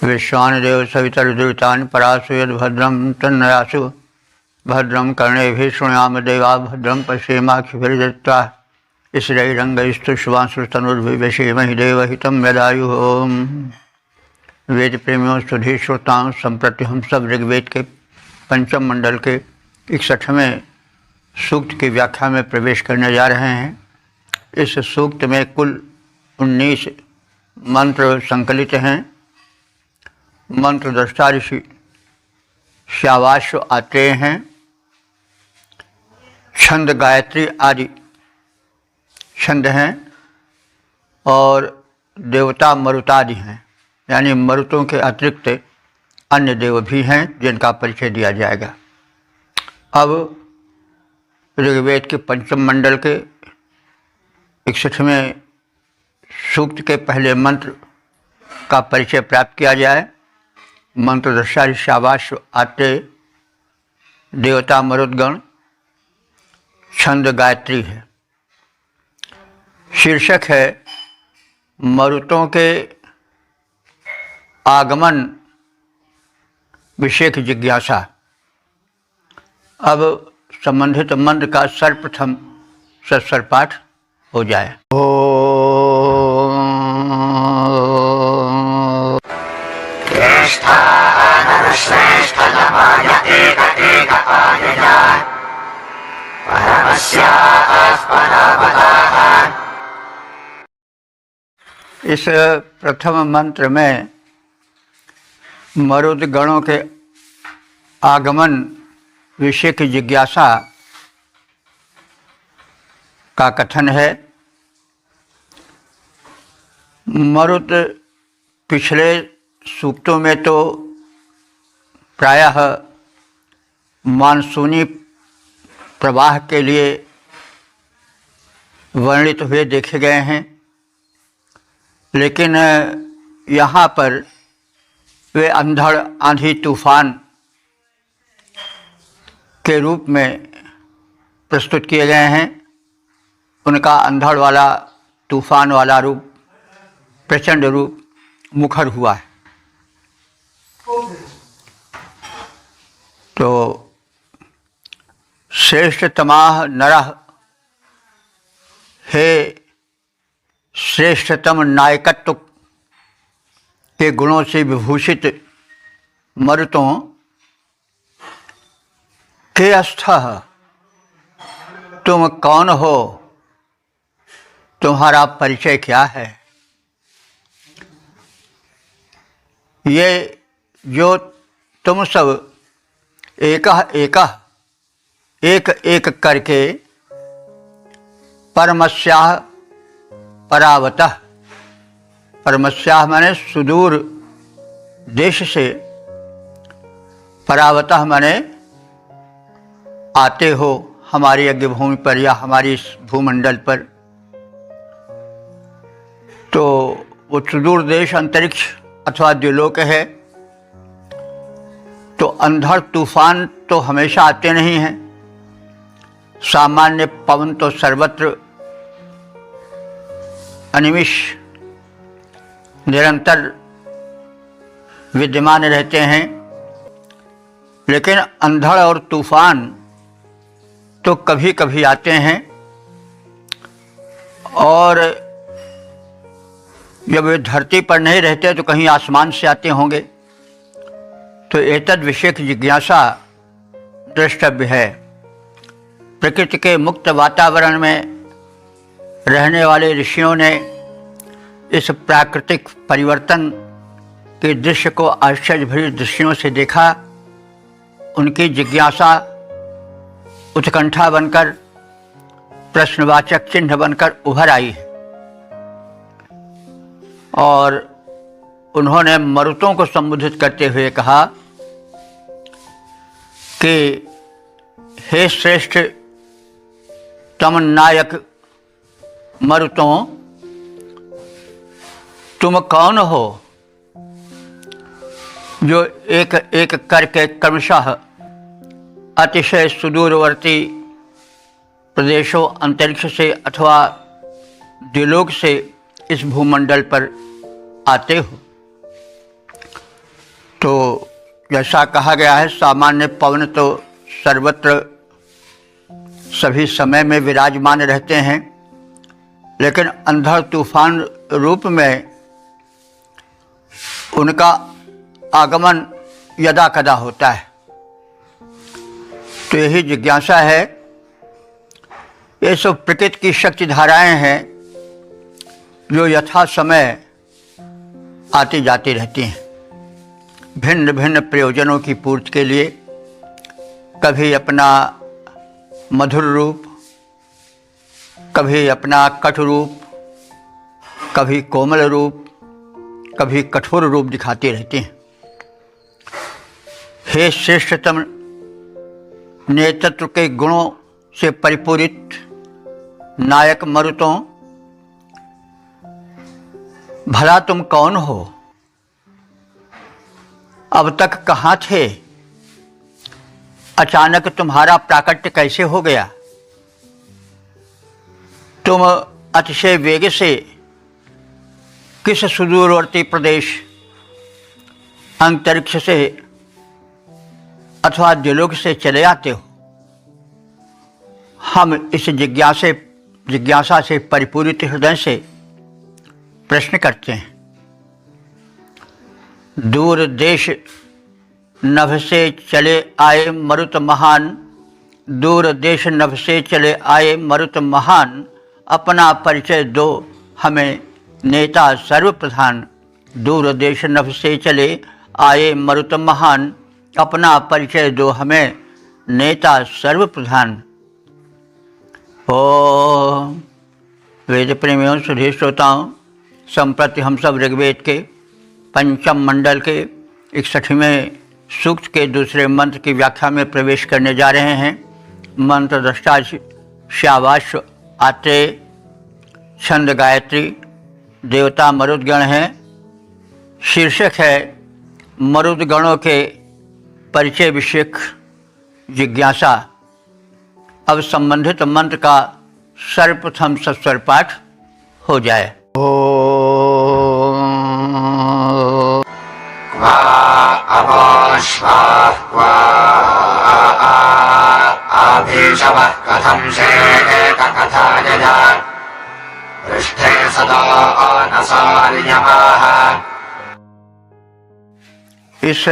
विश्वानदेव सवितरुदुरितानि परासु यद्भद्रं तन्नयासु भद्रं कर्णेभिः शृणुयाम देवा भद्रं पश्येमाक्षिभिर्यजत्रा श्रीरंगस्तुष्वांशुतनुर्भिवेशेमहि देवहितं यदायुः। ओम वेद प्रेमियों सुधी श्रोताओं, संप्रति हम सब ऋग्वेद के पंचम मंडल के 61वें सूक्त की व्याख्या में प्रवेश करने जा रहे हैं। इस सूक्त में कुल 19 मंत्र संकलित हैं। मंत्र दृष्टा ऋषि श्यावाश्व आत्रेय हैं, छंद गायत्री आदि छंद हैं और देवता मरुतादि हैं, यानी मरुतों के अतिरिक्त अन्य देव भी हैं जिनका परिचय दिया जाएगा। अब ऋग्वेद के पंचम मंडल के 61वें सूक्त के पहले मंत्र का परिचय प्राप्त किया जाए। मंत्र दृष्टा ऋषि आत्रेय, देवता मरुदगण, छंद गायत्री है। शीर्षक है मरुतों के आगमन विषय की जिज्ञासा। अब संबंधित मंत्र का सर्वप्रथम सस्वर पाठ हो जाए। इस प्रथम मंत्र में मरुद गणों के आगमन विषय की जिज्ञासा का कथन है। मरुत पिछले सूक्तों में तो प्रायः मानसूनी प्रवाह के लिए वर्णित हुए देखे गए हैं, लेकिन यहाँ पर वे अंधड़ आंधी तूफान के रूप में प्रस्तुत किए गए हैं। उनका अंधड़ वाला तूफान वाला रूप, प्रचंड रूप मुखर हुआ है। तो श्रेष्ठतमाः नरः, हे श्रेष्ठतम नायकत्व के गुणों से विभूषित मरुतों के अस्थः, तुम कौन हो, तुम्हारा परिचय क्या है। ये जो तुम सब एक एक करके परमस्याः परावतः, परमस्याः माने सुदूर देश से, परावतः माने आते हो हमारी यज्ञ भूमि पर या हमारी इस भूमंडल पर। तो वो सुदूर देश अंतरिक्ष अथवा द्युलोक है। तो अंधड़ तूफान तो हमेशा आते नहीं हैं। सामान्य पवन तो सर्वत्र अनिमिष निरंतर विद्यमान रहते हैं, लेकिन अंधड़ और तूफान तो कभी कभी आते हैं। और जब वे धरती पर नहीं रहते तो कहीं आसमान से आते होंगे। तो एतद् विषय की जिज्ञासा द्रष्टव्य है। प्रकृति के मुक्त वातावरण में रहने वाले ऋषियों ने इस प्राकृतिक परिवर्तन के दृश्य को आश्चर्य भरी दृष्टियों से देखा। उनकी जिज्ञासा उत्कंठा बनकर, प्रश्नवाचक चिन्ह बनकर उभर आई है और उन्होंने मरुतों को संबोधित करते हुए कहा कि हे श्रेष्ठ तम नायक मरुतों, तुम कौन हो जो एक एक करके क्रमशः अतिशय सुदूरवर्ती प्रदेशों, अंतरिक्ष से अथवा द्युलोक से इस भूमंडल पर आते हो। तो जैसा कहा गया है, सामान्य पवन तो सर्वत्र सभी समय में विराजमान रहते हैं, लेकिन अंधड़ तूफान रूप में उनका आगमन यदा कदा होता है। तो यही जिज्ञासा है। ये सब प्रकृति की शक्ति धाराएं हैं जो यथा समय आती जाती रहती हैं, भिन्न भिन्न प्रयोजनों की पूर्ति के लिए। कभी अपना मधुर रूप, कभी अपना कट रूप, कभी कोमल रूप, कभी कठोर रूप दिखाती रहती हैं। हे श्रेष्ठतम नेतृत्व के गुणों से परिपूरित नायक मरुतों, भला तुम कौन हो? अब तक कहाँ थे? अचानक तुम्हारा प्राकट्य कैसे हो गया? तुम अतिशय वेग से किस सुदूरवर्ती प्रदेश, अंतरिक्ष से अथवा द्युलोक से चले आते हो? हम इस जिज्ञासा से परिपूरित हृदय से प्रश्न करते हैं। दूर देश नभ से चले आए मरुत महान, दूर देश नभ से चले आए मरुत महान, अपना परिचय दो हमें नेता सर्वप्रधान। दूर देश नभ से चले आए मरुत महान, अपना परिचय दो हमें नेता सर्वप्रधान। ओम वेद प्रेमियों, सुधीर श्रोताओं, संप्रति हम सब ऋग्वेद के पंचम मंडल के 61वें सूक्त के दूसरे मंत्र की व्याख्या में प्रवेश करने जा रहे हैं। मंत्र दृष्टा श्यावाश आते, छंद गायत्री, देवता मरुदगण हैं। शीर्षक है मरुदगणों के परिचय विषयक जिज्ञासा। अब संबंधित मंत्र का सर्वप्रथम सस्वर पाठ हो जाए। कथम पृष्ठे सदा इस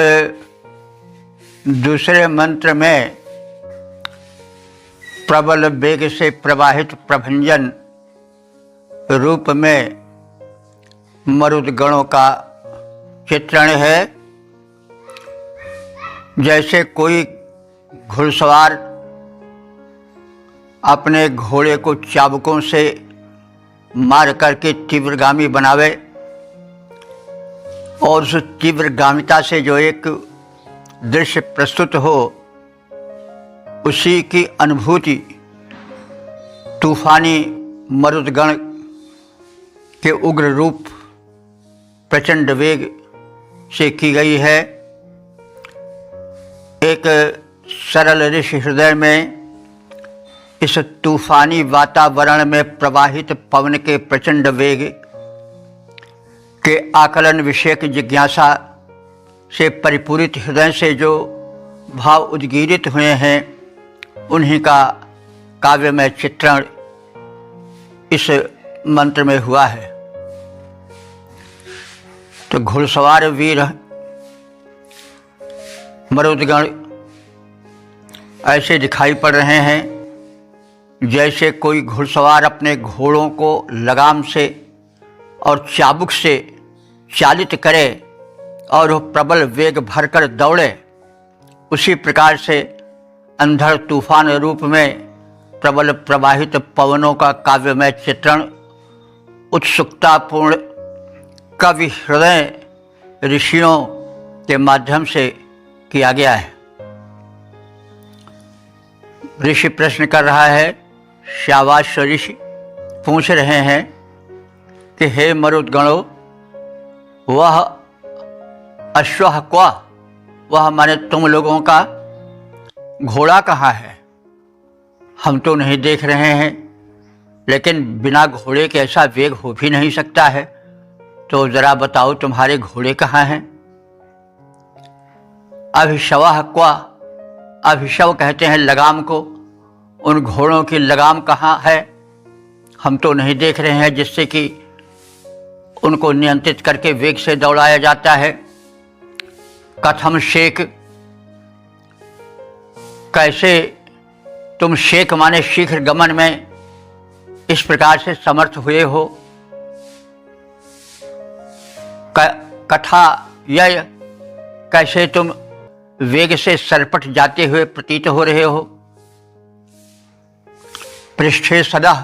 दूसरे मंत्र में प्रबल वेग से प्रवाहित प्रभंजन रूप में मरुदगणों का चित्रण है। जैसे कोई घुड़सवार अपने घोड़े को चाबुकों से मार करके तीव्रगामी बनावे और उस तीव्रगामिता से जो एक दृश्य प्रस्तुत हो, उसी की अनुभूति तूफानी मरुदगण के उग्र रूप प्रचंड वेग से की गई है। एक सरल ऋषि हृदय में इस तूफानी वातावरण में प्रवाहित पवन के प्रचंड वेग के आकलन विषयक जिज्ञासा से परिपूरित हृदय से जो भाव उद्गीरित हुए हैं, उन्हीं का काव्यमय चित्रण इस मंत्र में हुआ है। तो घुड़सवार वीर मरुदगण ऐसे दिखाई पड़ रहे हैं जैसे कोई घुड़सवार अपने घोड़ों को लगाम से और चाबुक से चालित करे और वह प्रबल वेग भरकर दौड़े। उसी प्रकार से अंधड़ तूफान रूप में प्रबल प्रवाहित पवनों का काव्यमय चित्रण उत्सुकतापूर्ण कवि हृदय ऋषियों के माध्यम से किया गया है। ऋषि प्रश्न कर रहा है, श्यावाश ऋषि पूछ रहे हैं कि हे मरुदगणों, वह अश्वः क्वा, वह माने तुम लोगों का घोड़ा कहाँ है? हम तो नहीं देख रहे हैं, लेकिन बिना घोड़े के ऐसा वेग हो भी नहीं सकता है। तो ज़रा बताओ तुम्हारे घोड़े कहाँ हैं? अभिशवः क्व, अभिशव कहते हैं लगाम को। उन घोड़ों की लगाम कहाँ है? हम तो नहीं देख रहे हैं, जिससे कि उनको नियंत्रित करके वेग से दौड़ाया जाता है। कथम शेक, कैसे तुम शेक माने शीघ्र गमन में इस प्रकार से समर्थ हुए हो। कथा यय, कैसे तुम वेग से सरपट जाते हुए प्रतीत हो रहे हो। पृष्ठे सदा,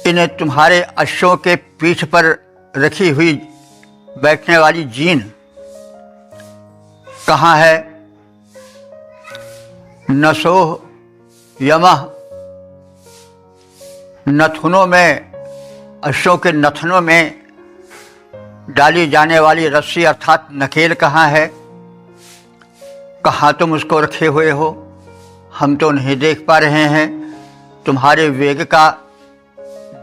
इन्हें तुम्हारे अश्वों के पीठ पर रखी हुई बैठने वाली जीन कहाँ है। नसोह यमः, नथुनों में, अश्वों के नथनों में डाली जाने वाली रस्सी अर्थात नकेल कहाँ है। कहाँ तुम उसको रखे हुए हो, हम तो नहीं देख पा रहे हैं। तुम्हारे वेग का,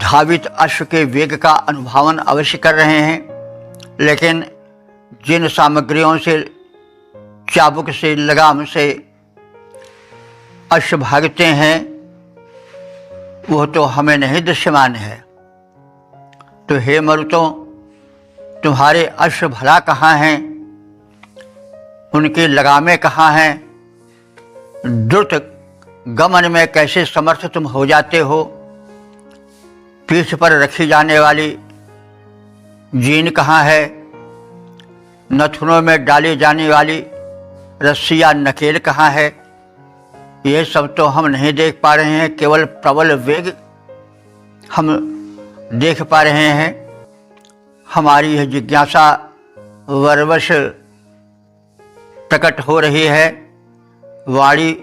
धावित अश्व के वेग का अनुभावन अवश्य कर रहे हैं, लेकिन जिन सामग्रियों से, चाबुक से, लगाम से अश्व भागते हैं वह तो हमें नहीं दृश्यमान है। तो हे मरुतों, तुम्हारे अश्व भला कहाँ हैं, उनकी लगामें कहाँ हैं। द्रुत गमन में कैसे समर्थ तुम हो जाते हो। पीठ पर रखी जाने वाली जीन कहाँ है। नथुनों में डाली जाने वाली रस्सी या नकेल कहाँ है। ये सब तो हम नहीं देख पा रहे हैं, केवल प्रबल वेग हम देख पा रहे हैं। हमारी यह जिज्ञासा वरवश प्रकट हो रही है, वाणी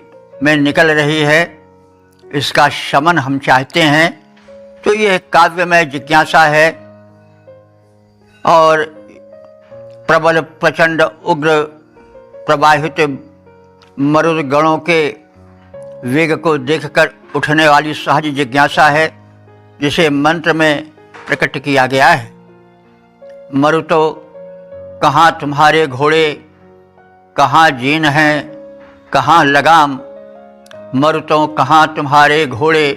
में निकल रही है, इसका शमन हम चाहते हैं। तो यह काव्य में जिज्ञासा है और प्रबल प्रचंड उग्र प्रवाहित मरुद गणों के वेग को देखकर उठने वाली सहज जिज्ञासा है, जिसे मंत्र में प्रकट किया गया है। मरुतो, कहाँ तुम्हारे घोड़े, कहाँ जीन हैं, कहाँ लगाम। मरुतों, कहाँ तुम्हारे घोड़े,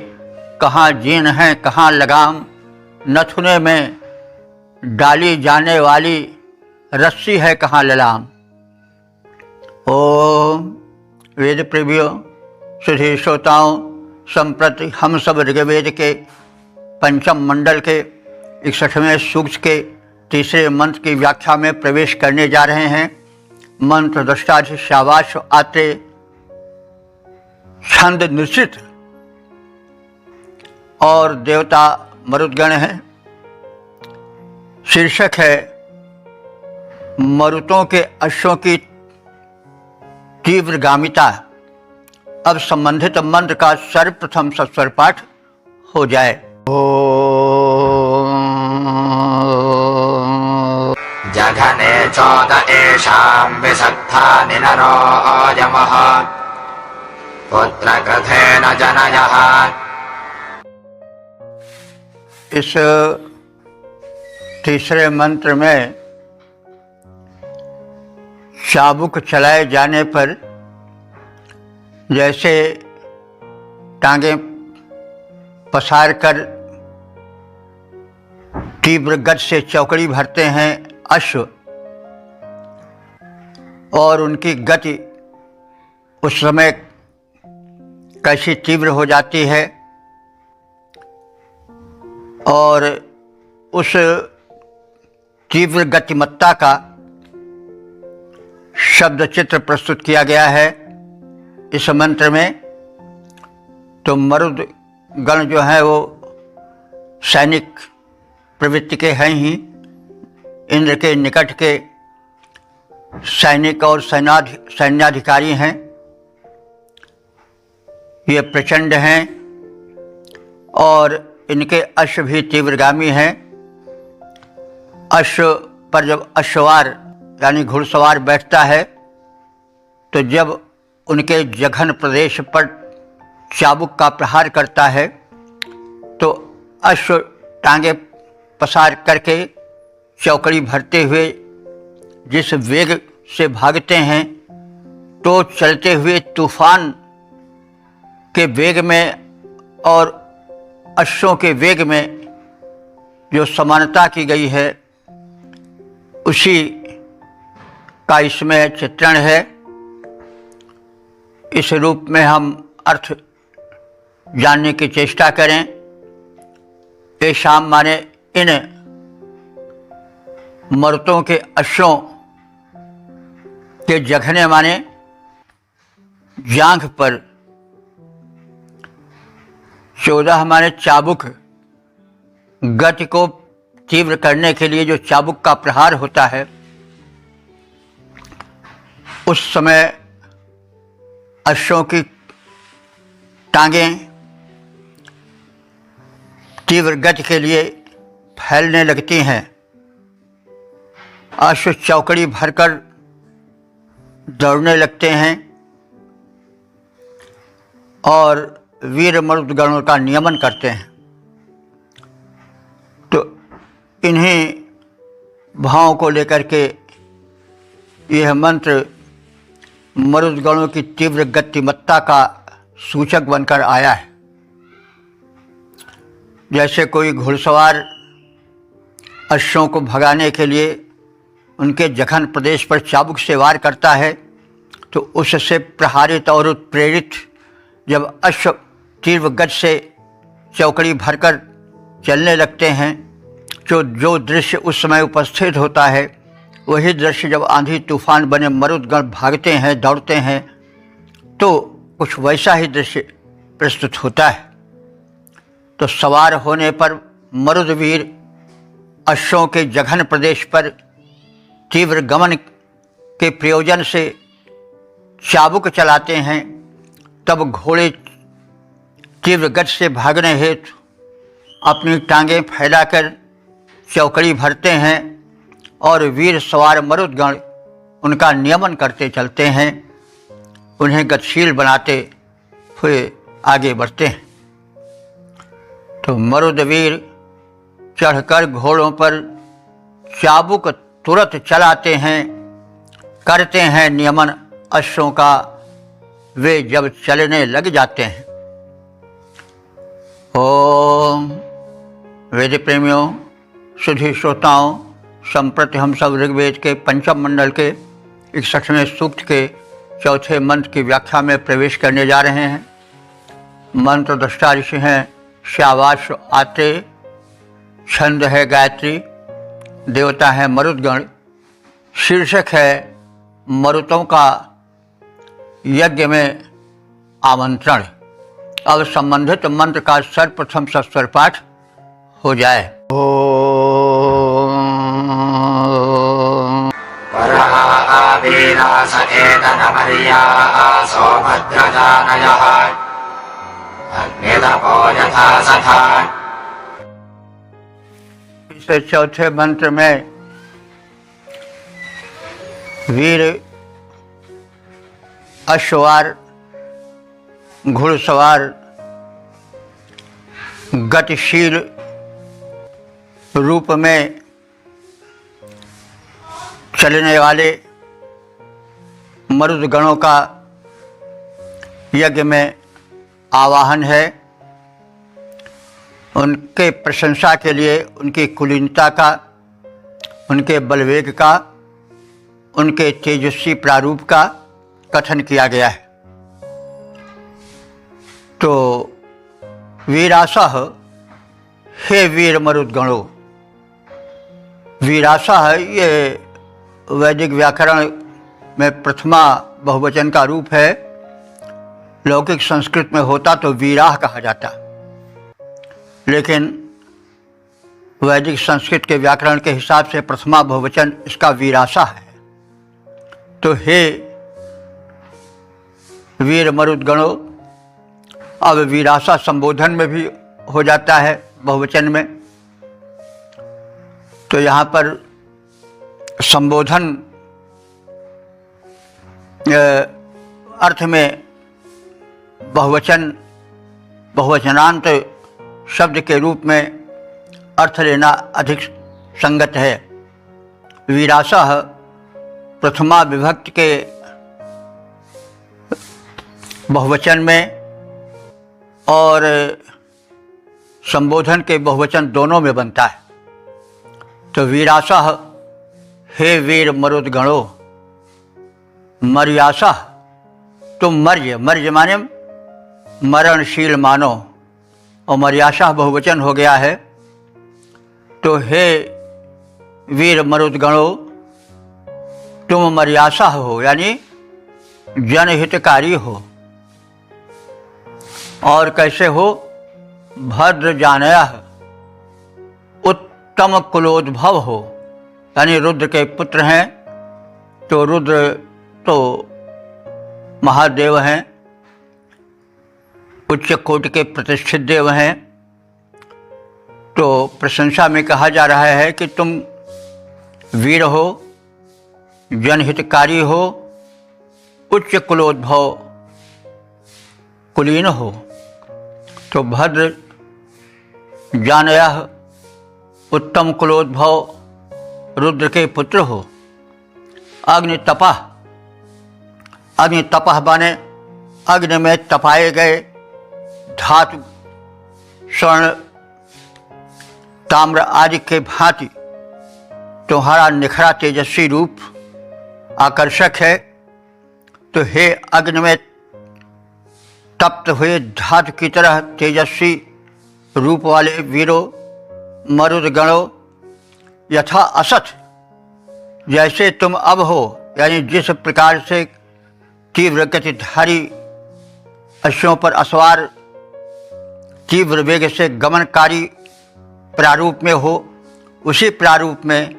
कहाँ जीन हैं, कहाँ लगाम। नथुने में डाली जाने वाली रस्सी है, कहाँ ललाम। ओम वेद प्रेमियों, सुधी श्रोताओं, संप्रति हम सब ऋग्वेद के पंचम मंडल के 61वें सूक्त के तीसरे मंत्र की व्याख्या में प्रवेश करने जा रहे हैं। मंत्र दृष्टाधिशावास आते छंद निश्चित और देवता मरुदगण है। शीर्षक है मरुतों के अश्वों की तीव्रगामिता। अब संबंधित मंत्र का सर्वप्रथम सस्वर पाठ हो जाए। जघने चोद एषां विसक्ता निनरो यमः पुत्रकृथेन जनयः। इस तीसरे मंत्र में चाबुक चलाए जाने पर जैसे टांगें पसार कर तीव्र गति से चौकड़ी भरते हैं अश्व, और उनकी गति उस समय कैसी तीव्र हो जाती है, और उस तीव्र गतिमत्ता का शब्द चित्र प्रस्तुत किया गया है इस मंत्र में। तो मरुद गण जो है वो सैनिक प्रवृत्ति के हैं ही, इंद्र के निकट के सैनिक और सैन्याधिकारी हैं। ये प्रचंड हैं और इनके अश्व भी तीव्रगामी हैं। अश्व पर जब अश्ववार यानी घुड़सवार बैठता है तो जब उनके जघन प्रदेश पर चाबुक का प्रहार करता है तो अश्व टांगे पसार करके चौकड़ी भरते हुए जिस वेग से भागते हैं तो चलते हुए तूफान के वेग में और अश्वों के वेग में जो समानता की गई है उसी का इसमें चित्रण है। इस रूप में हम अर्थ जानने की चेष्टा करें। येषाम माने इन मर्तों के अश्वों के जघने माने जांघ पर, 14 माने चाबुक, गति को तीव्र करने के लिए जो चाबुक का प्रहार होता है उस समय अश्वों की टांगें तीव्र गति के लिए फैलने लगती हैं। अश्व चौकड़ी भरकर दौड़ने लगते हैं और वीर मरुदगणों का नियमन करते हैं। तो इन्हीं भावों को लेकर के यह मंत्र मरुदगणों की तीव्र गतिमत्ता का सूचक बनकर आया है। जैसे कोई घुड़सवार अश्वों को भगाने के लिए उनके जघन प्रदेश पर चाबुक से वार करता है तो उससे प्रहारित और उत्प्रेरित जब अश्व तीव्र गति से चौकड़ी भरकर चलने लगते हैं तो जो दृश्य उस समय उपस्थित होता है वही दृश्य जब आंधी तूफान बने मरुदगण भागते हैं, दौड़ते हैं तो कुछ वैसा ही दृश्य प्रस्तुत होता है। तो सवार होने पर मरुदवीर अश्वों के जघन प्रदेश पर तीव्र गमन के प्रयोजन से चाबुक चलाते हैं। तब घोड़े तीव्र गति से भागने हेतु अपनी टांगें फैलाकर चौकड़ी भरते हैं और वीर सवार मरुदगण उनका नियमन करते चलते हैं, उन्हें गतिशील बनाते हुए आगे बढ़ते हैं। तो मरुदवीर चढ़कर घोड़ों पर चाबुक तुरंत चलाते हैं, करते हैं नियमन अश्वों का। वे जब चलने लग जाते हैं। ओम वेद प्रेमियों, सुधी श्रोताओं, संप्रति हम सब ऋग्वेद के पंचम मंडल के 61वें सूक्त के चौथे मंत्र की व्याख्या में प्रवेश करने जा रहे हैं। मंत्र दृष्टा ऋषि हैं श्यावाश आते, छंद है गायत्री, देवता है मरुदगण, शीर्षक है मरुतों का यज्ञ में आमंत्रण। अब संबंधित मंत्र का सर्वप्रथम सस्वर पाठ हो जाए। वीरास एतनमर्या सौभद्रजानयः अग्नितपो यथा सथा। इस चौथे मंत्र में वीर अश्ववार घुड़सवार गतिशील रूप में चलने वाले मरुदगणों का यज्ञ में आवाहन है। उनके प्रशंसा के लिए उनकी कुलीनता का, उनके बलवेग का, उनके तेजस्वी प्रारूप का कथन किया गया है। तो वीरासः, हे वीर मरुदगणों। वीरासः ये वैदिक व्याकरण में प्रथमा बहुवचन का रूप है। लौकिक संस्कृत में होता तो वीराह कहा जाता, लेकिन वैदिक संस्कृत के व्याकरण के हिसाब से प्रथमा बहुवचन इसका वीरासा है। तो हे वीर मरुदगणों, अब वीरासा संबोधन में भी हो जाता है बहुवचन में। तो यहाँ पर संबोधन अर्थ में बहुवचनांत शब्द के रूप में अर्थ लेना अधिक संगत है। वीरासः प्रथमा विभक्ति के बहुवचन में और संबोधन के बहुवचन दोनों में बनता है। तो वीरासा, हे वीर मरुदगणो, मर्यासा, तुम मर्य, मर्य माने मरणशील मानो, और मर्यासा बहुवचन हो गया है। तो हे वीर मरुदगणो, तुम मर्यासा हो, यानी जनहितकारी हो। और कैसे हो? भद्र जानयः, उत्तम कुलोद्भव हो, यानी रुद्र के पुत्र हैं। तो रुद्र तो महादेव हैं, उच्च कोटि के प्रतिष्ठित देव हैं। तो प्रशंसा में कहा जा रहा है कि तुम वीर हो, जनहितकारी हो, उच्च कुलोद्भव कुलीन हो। तो भद्र जानयः, उत्तम कुलोद्भव रुद्र के पुत्र हो। अग्नि तपः, अग्नि तपः बने अग्नि में तपाए गए धातु, स्वर्ण, ताम्र आदि के भांति तुम्हारा निखरा तेजस्वी रूप आकर्षक है। तो हे अग्नि में तप्त हुए धातु की तरह तेजस्वी रूप वाले वीरो मरुदगणों, यथा असथ, जैसे तुम अब हो, यानी जिस प्रकार से तीव्र गतिधारी अश्वों पर असवार तीव्र वेग से गमनकारी प्रारूप में हो, उसी प्रारूप में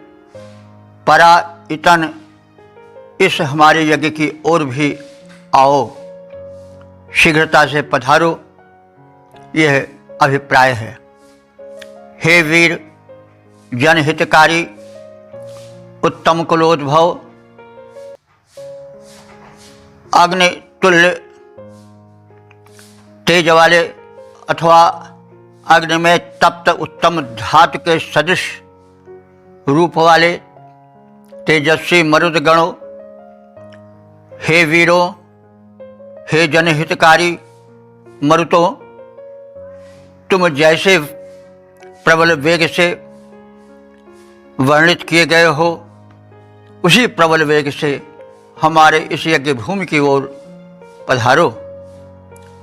परायतन इस हमारे यज्ञ की ओर भी आओ, शीघ्रता से पधारो, यह अभिप्राय है। हे वीर जनहितकारी, उत्तम कुलोद्भव, अग्नि तुल्य तेज वाले अथवा अग्नि में तप्त उत्तम धातु के सदृश रूप वाले तेजस्वी मरुदगणों, हे वीरों, हे जनहितकारी मरुतों, तुम जैसे प्रबल वेग से वर्णित किए गए हो, उसी प्रबल वेग से हमारे इस यज्ञ भूमि की ओर पधारो।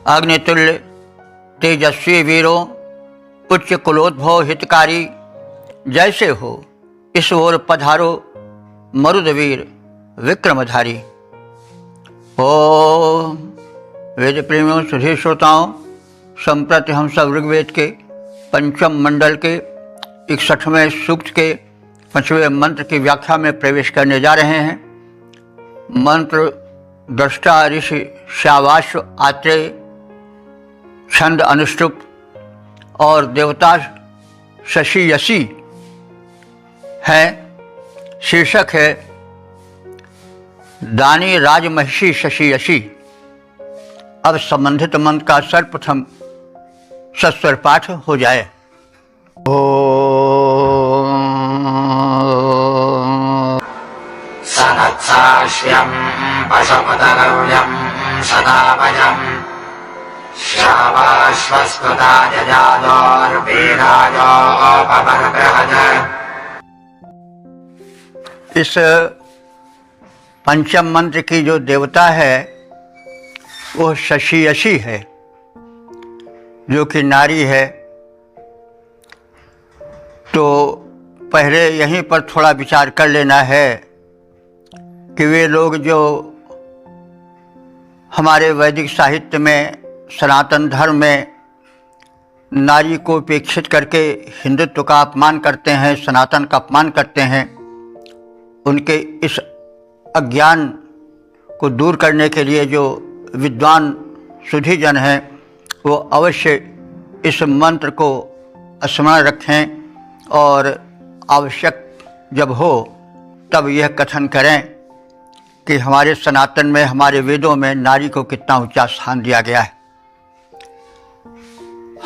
अग्नितुल्य तेजस्वी वीरों, उच्च कुलोद्भव हितकारी जैसे हो, इस ओर पधारो मरुदवीर विक्रमधारी। ओम वेद प्रेमियों, सुधी श्रोताओं, संप्रति हम सब ऋग्वेद के पंचम मंडल के 61वें सूक्त के 5वें मंत्र की व्याख्या में प्रवेश करने जा रहे हैं। मंत्र दृष्टा ऋषि श्यावाश्व आत्रेय, छंद अनुष्टुप और देवता शशि यशी है। शीर्षक है दानी राजमहिषी शशि यशी। अब संबंधित मंत्र का सर्वप्रथम सस्वर पाठ हो जाए। सनत्साश्व्यं पशुपतगव्यं सदाभयं श्यावाश्वस्तुता जजादोर्वीराजोपबर्बृहत्। इस पंचम मंत्र की जो देवता है वो शशि यशी है, जो कि नारी है। तो पहले यहीं पर थोड़ा विचार कर लेना है कि वे लोग जो हमारे वैदिक साहित्य में, सनातन धर्म में नारी को उपेक्षित करके हिंदुत्व का अपमान करते हैं, सनातन का अपमान करते हैं, उनके इस अज्ञान को दूर करने के लिए जो विद्वान सुधीजन हैं वो अवश्य इस मंत्र को स्मरण रखें और आवश्यक जब हो तब यह कथन करें कि हमारे सनातन में, हमारे वेदों में नारी को कितना ऊंचा स्थान दिया गया है।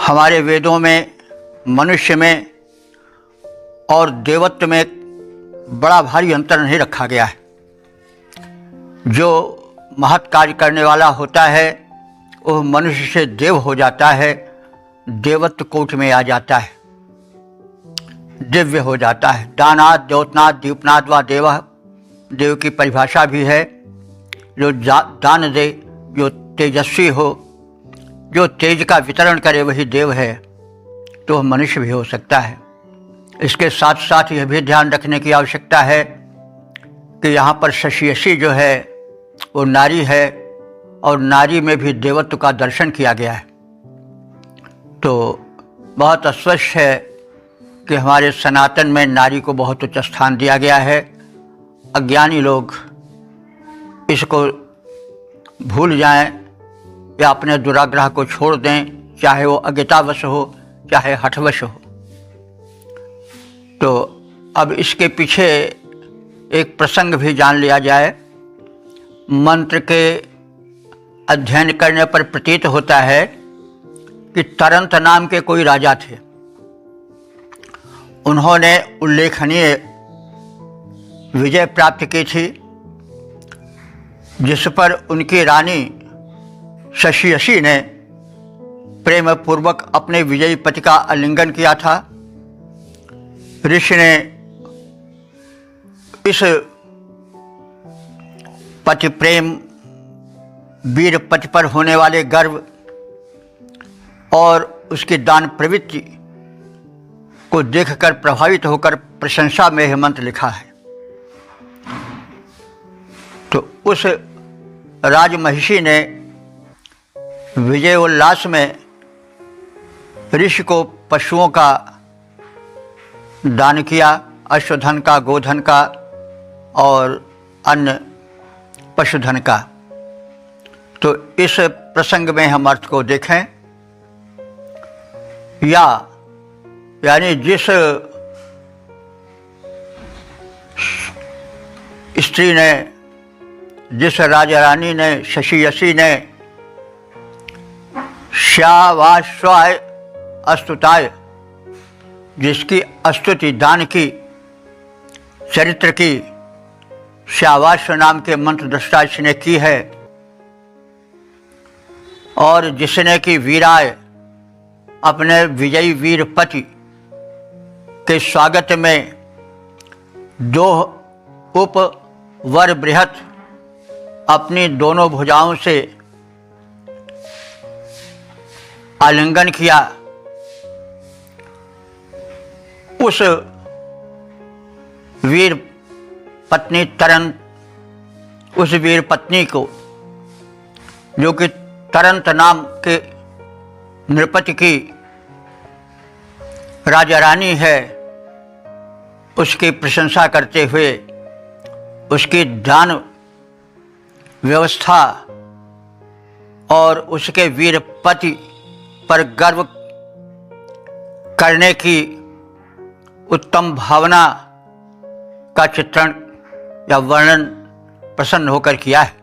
हमारे वेदों में मनुष्य में और देवत्व में बड़ा भारी अंतर नहीं रखा गया है। जो महत् कार्य करने वाला होता है वह मनुष्य से देव हो जाता है, देवत्व कोट में आ जाता है, दिव्य हो जाता है। दानाद द्योतनाद दीपनाद व देव, देव की परिभाषा भी है जो दान दे, जो तेजस्वी हो, जो तेज का वितरण करे वही देव है। तो वह मनुष्य भी हो सकता है। इसके साथ साथ यह भी ध्यान रखने की आवश्यकता है कि यहाँ पर शशियसी जो है वो नारी है और नारी में भी देवत्व का दर्शन किया गया है। तो बहुत स्पष्ट है कि हमारे सनातन में नारी को बहुत उच्च स्थान दिया गया है। अज्ञानी लोग इसको भूल जाएं या अपने दुराग्रह को छोड़ दें, चाहे वो अज्ञतावश हो चाहे हठवश हो। तो अब इसके पीछे एक प्रसंग भी जान लिया जाए। मंत्र के अध्ययन करने पर प्रतीत होता है कि तरंत नाम के कोई राजा थे। उन्होंने उल्लेखनीय विजय प्राप्त की थी, जिस पर उनकी रानी शशियसी ने प्रेम पूर्वक अपने विजयी पति का आलिंगन किया था। ऋषि ने इस पति प्रेम, वीर पति पर होने वाले गर्व और उसकी दान प्रवृत्ति को देखकर प्रभावित होकर प्रशंसा में यह मंत्र लिखा है। तो उस राजमहिषी ने विजय उल्लास में ऋषि को पशुओं का दान किया, अश्वधन का, गोधन का और अन्य पशुधन का। तो इस प्रसंग में हम अर्थ को देखें, यानी जिस स्त्री ने, जिस राजा रानी ने, शशियसी ने श्यावाश्वाय अस्तुताय, जिसकी स्तुति दान की, चरित्र की श्यावाश्व नाम के मंत्र दृष्टा ने की है, और जिसने कि वीराय अपने विजयी वीर पति के स्वागत में 2 उपवर बृहत अपनी दोनों भुजाओं से आलिंगन किया, उस वीर पत्नी तरंत, उस वीर पत्नी को जो कि तरंत नाम के नृपति की राजा रानी है, उसकी प्रशंसा करते हुए उसकी दान व्यवस्था और उसके वीर पति पर गर्व करने की उत्तम भावना का चित्रण या वर्णन प्रसन्न होकर किया है।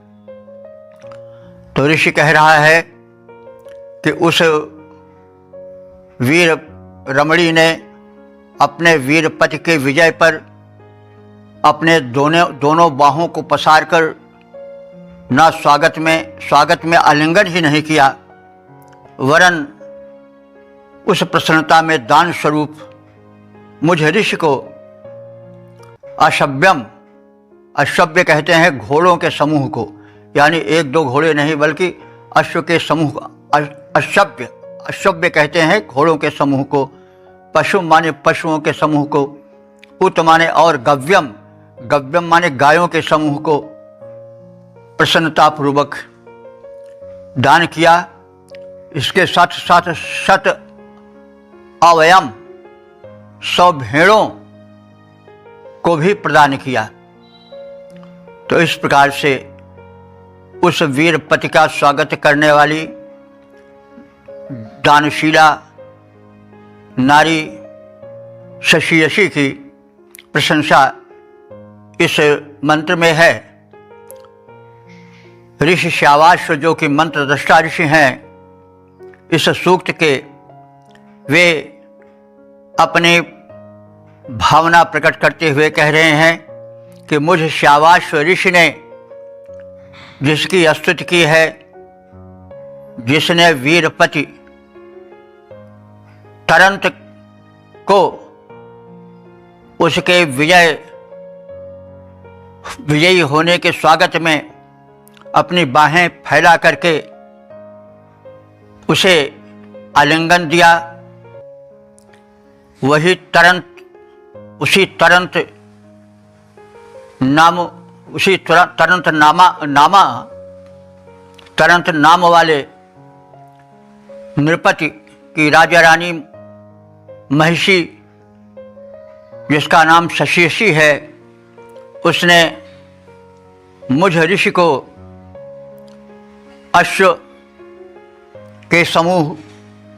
तो ऋषि कह रहा है कि उस वीर रमणी ने अपने वीर पति के विजय पर अपने दोनों बाहों को पसार कर न स्वागत में आलिंगन ही नहीं किया, वरन उस प्रसन्नता में दान स्वरूप मुझ ऋषि को अश्वभ्य कहते हैं घोड़ों के समूह को, यानी 1-2 घोड़े नहीं बल्कि अश्व के समूह, अश्वभ्य कहते हैं घोड़ों के समूह को, पशु माने पशुओं के समूह को, उत माने और गव्यम माने गायों के समूह को प्रसन्नतापूर्वक दान किया। इसके साथ साथ शत अवयम 100 भेड़ों को भी प्रदान किया। तो इस प्रकार से उस वीर पति का स्वागत करने वाली दानशीला नारी शशियसी की प्रशंसा इस मंत्र में है। ऋषि श्यावाश्व जो कि मंत्र दृष्टा ऋषि हैं, इस सूक्त के वे अपनी भावना प्रकट करते हुए कह रहे हैं कि मुझ श्यावाश्व ऋषि ने जिसकी स्तुति की है, जिसने वीरपति तरंत को उसके विजयी होने के स्वागत में अपनी बाहें फैला करके उसे आलिंगन दिया, वही तरंत नाम वाले नृपति की राजा रानी महिषी, जिसका नाम शशियसी है, उसने मुझ ऋषि को अश्व के समूह,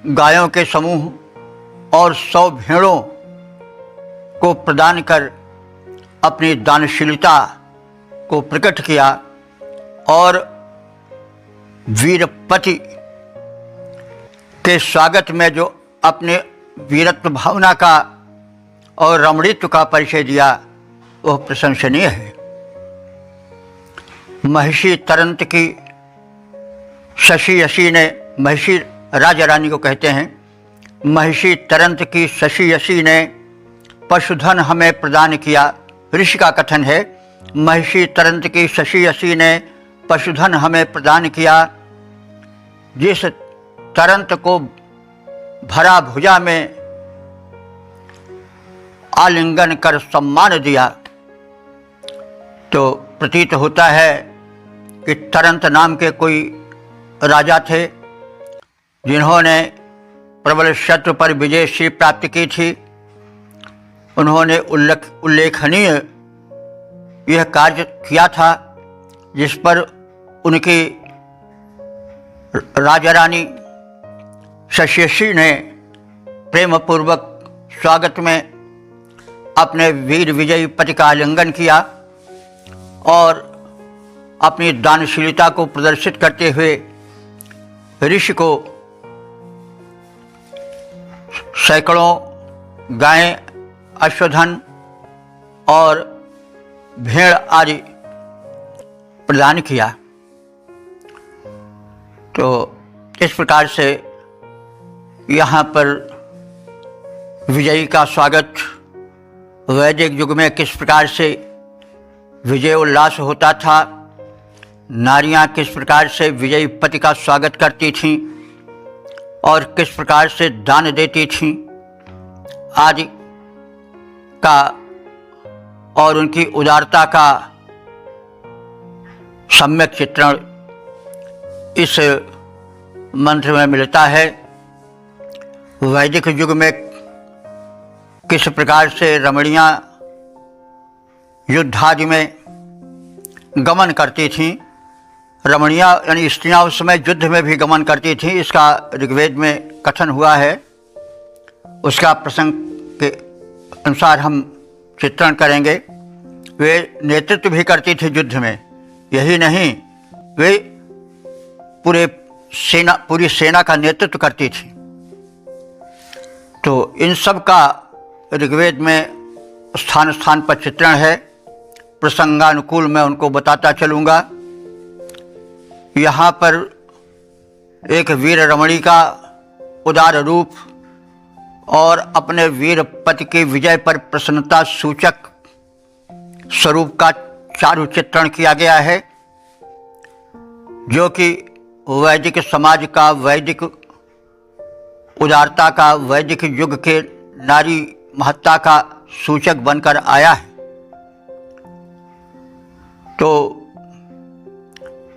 गायों के समूह और 100 भेड़ों को प्रदान कर अपनी दानशीलता को प्रकट किया और वीरपति के स्वागत में जो अपने वीरत्व भावना का और रमणीत्व का परिचय दिया, वह प्रशंसनीय है। महिषी तरंत की शशियसी ने, महिषी राजा रानी को कहते हैं, महिषी तरंत की शशियसी ने पशुधन हमें प्रदान किया। ऋषि का कथन है, महिषी तरंत की शशियसी ने पशुधन हमें प्रदान किया। जिस तरंत को भरा भुजा में आलिंगन कर सम्मान दिया, तो प्रतीत होता है कि तरंत नाम के कोई राजा थे, जिन्होंने प्रबल शत्रु पर विजय श्री प्राप्त की थी। उन्होंने उल्लेखनीय यह कार्य किया था, जिस पर उनकी राजा रानी शशियसी ने प्रेमपूर्वक स्वागत में अपने वीर विजयी पति का आलिंगन किया और अपनी दानशीलता को प्रदर्शित करते हुए ऋषि को सैकड़ों गायें, अश्वधन और भेड़ आदि प्रदान किया। तो इस प्रकार से यहाँ पर विजयी का स्वागत वैदिक युग में किस प्रकार से विजय उल्लास होता था, नारियां किस प्रकार से विजयी पति का स्वागत करती थीं और किस प्रकार से दान देती थीं आदि का और उनकी उदारता का सम्यक चित्रण इस मंत्र में मिलता है। वैदिक युग में किस प्रकार से रमणियां युद्धादि में गमन करती थीं, रमणियां यानी स्त्रियां उस समय युद्ध में भी गमन करती थीं, इसका ऋग्वेद में कथन हुआ है। उसका प्रसंग के अनुसार हम चित्रण करेंगे। वे नेतृत्व भी करती थी युद्ध में, यही नहीं वे पूरी सेना का नेतृत्व करती थी। तो इन सब का ऋग्वेद में स्थान स्थान पर चित्रण है। प्रसंगानुकूल मैं उनको बताता चलूँगा। यहाँ पर एक वीर रमणी का उदार रूप और अपने वीर पति के विजय पर प्रसन्नता सूचक स्वरूप का चारु चित्रण किया गया है, जो कि वैदिक समाज का, वैदिक उदारता का, वैदिक युग के नारी महत्ता का सूचक बनकर आया है। तो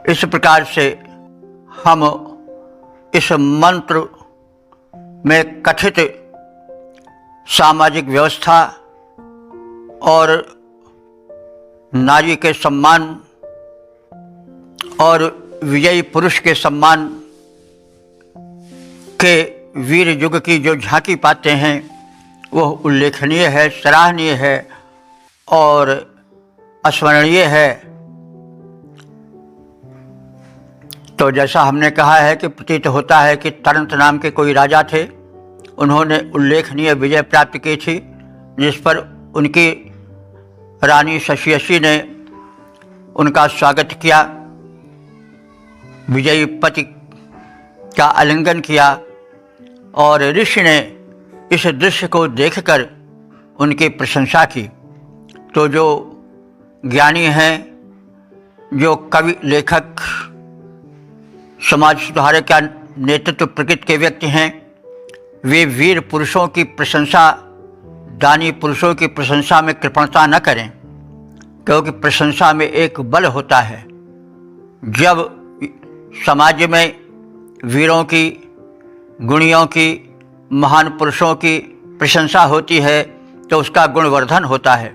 इस प्रकार से हम इस मंत्र में कथित सामाजिक व्यवस्था और नारी के सम्मान और विजयी पुरुष के सम्मान के वीर युग की जो झांकी पाते हैं, वह उल्लेखनीय है, सराहनीय है और अस्मरणीय है। तो जैसा हमने कहा है कि प्रतीत होता है कि तरंत नाम के कोई राजा थे, उन्होंने उल्लेखनीय विजय प्राप्त की थी, जिस पर उनकी रानी शशियसी ने उनका स्वागत किया विजयी पति का आलिंगन किया और ऋषि ने इस दृश्य को देखकर उनकी प्रशंसा की। तो जो ज्ञानी हैं, जो कवि, लेखक, समाज सुधारक या नेतृत्व प्रकृति के व्यक्ति हैं, वे वीर पुरुषों की प्रशंसा, दानी पुरुषों की प्रशंसा में कृपणता न करें, क्योंकि प्रशंसा में एक बल होता है। जब समाज में वीरों की, गुणियों की, महान पुरुषों की प्रशंसा होती है तो उसका गुणवर्धन होता है।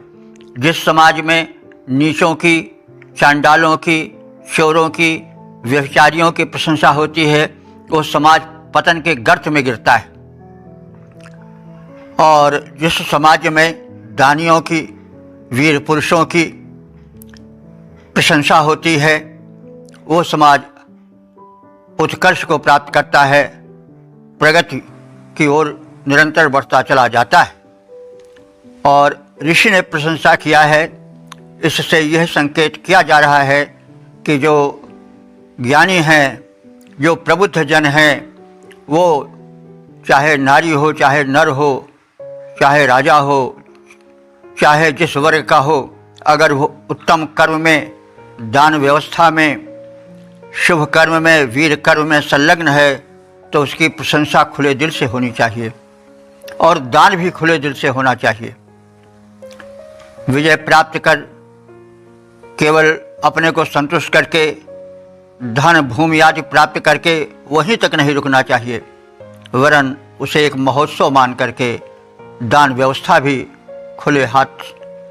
जिस समाज में नीचों की, चांडालों की, चोरों की, व्यभिचारियों की प्रशंसा होती है वो समाज पतन के गर्त में गिरता है। और जिस समाज में दानियों की, वीर पुरुषों की प्रशंसा होती है वो समाज उत्कर्ष को प्राप्त करता है, प्रगति की ओर निरंतर बढ़ता चला जाता है। और ऋषि ने प्रशंसा किया है, इससे यह संकेत किया जा रहा है कि जो ज्ञानी हैं, जो प्रबुद्ध जन हैं, वो चाहे नारी हो, चाहे नर हो, चाहे राजा हो, चाहे जिस वर्ग का हो, अगर वो उत्तम कर्म में, दान व्यवस्था में, शुभ कर्म में, वीर कर्म में संलग्न है तो उसकी प्रशंसा खुले दिल से होनी चाहिए और दान भी खुले दिल से होना चाहिए। विजय प्राप्त कर केवल अपने को संतुष्ट करके, धन भूमि आदि प्राप्त करके वहीं तक नहीं रुकना चाहिए, वरन उसे एक महोत्सव मान करके दान व्यवस्था भी खुले हाथ,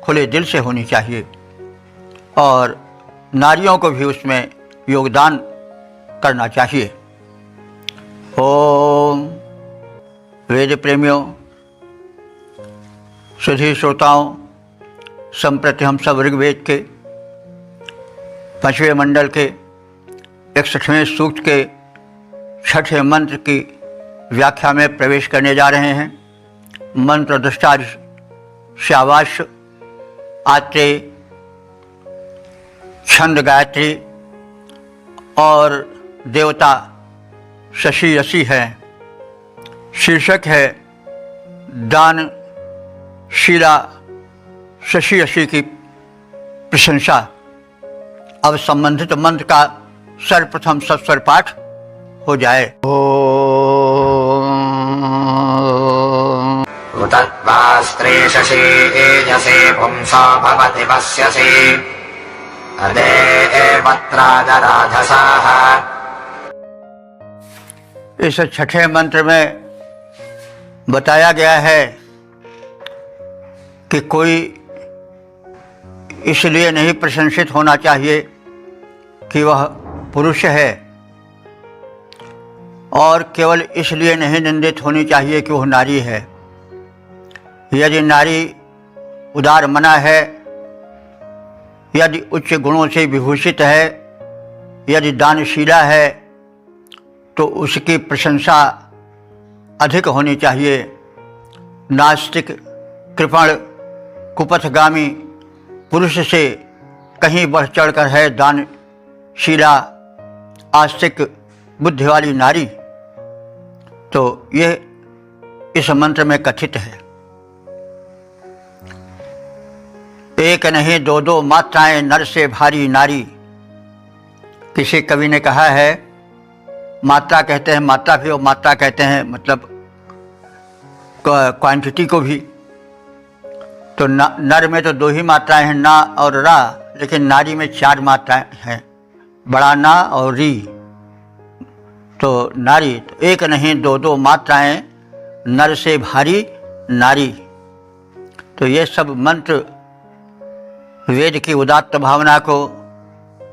खुले दिल से होनी चाहिए और नारियों को भी उसमें योगदान करना चाहिए। ओम। वेद प्रेमियों, सुधी श्रोताओं, संप्रति हम सब ऋग्वेद के 5वें मंडल के 61वें सूक्त के 6ठे मंत्र की व्याख्या में प्रवेश करने जा रहे हैं। मंत्र दृष्टा श्यावाश, आत्रेय, छंद गायत्री और देवता शशि यशी है। शीर्षक है दान शीला शशि यशी की प्रशंसा। अब संबंधित मंत्र का सर्वप्रथम सस्वर पाठ हो जाए। उतत्वास्त्रे शशि एजसे पुंसा भवति पश्यसि अदेवत्राजराधसाः। इस 6ठे मंत्र में बताया गया है कि कोई इसलिए नहीं प्रशंसित होना चाहिए कि वह पुरुष है और केवल इसलिए नहीं निंदित होनी चाहिए कि वह नारी है। यदि नारी उदार मना है, यदि उच्च गुणों से विभूषित है, यदि दानशीला है तो उसकी प्रशंसा अधिक होनी चाहिए। नास्तिक, कृपण, कुपथगामी पुरुष से कहीं बढ़ चढ़कर है दानशीला, आस्तिक बुद्धि वाली नारी। तो यह इस मंत्र में कथित है। एक नहीं दो दो मात्राएं नर से भारी नारी। किसी कवि ने कहा है, मात्रा कहते हैं, मात्रा भी और मात्रा कहते हैं मतलब क्वांटिटी को भी। तो नर में तो 2 ही मात्राएं हैं, ना और रा, लेकिन नारी में 4 मात्राएं हैं, बड़ा ना और री। तो नारी, तो एक नहीं दो दो मात्राएं नर से भारी नारी। तो ये सब मंत्र वेद की उदात्त भावना को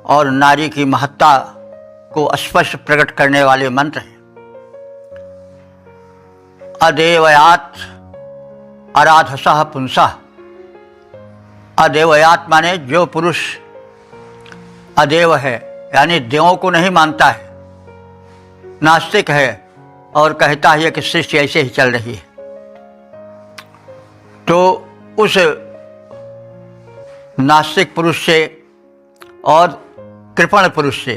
और नारी की महत्ता को स्पष्ट प्रकट करने वाले मंत्र हैं। अदेवयात आराधसः पुंसः। अदेवयात माने जो पुरुष अदेव है, यानी देवों को नहीं मानता है, नास्तिक है और कहता है कि सृष्टि ऐसे ही चल रही है, तो उस नास्तिक पुरुष से और कृपण पुरुष से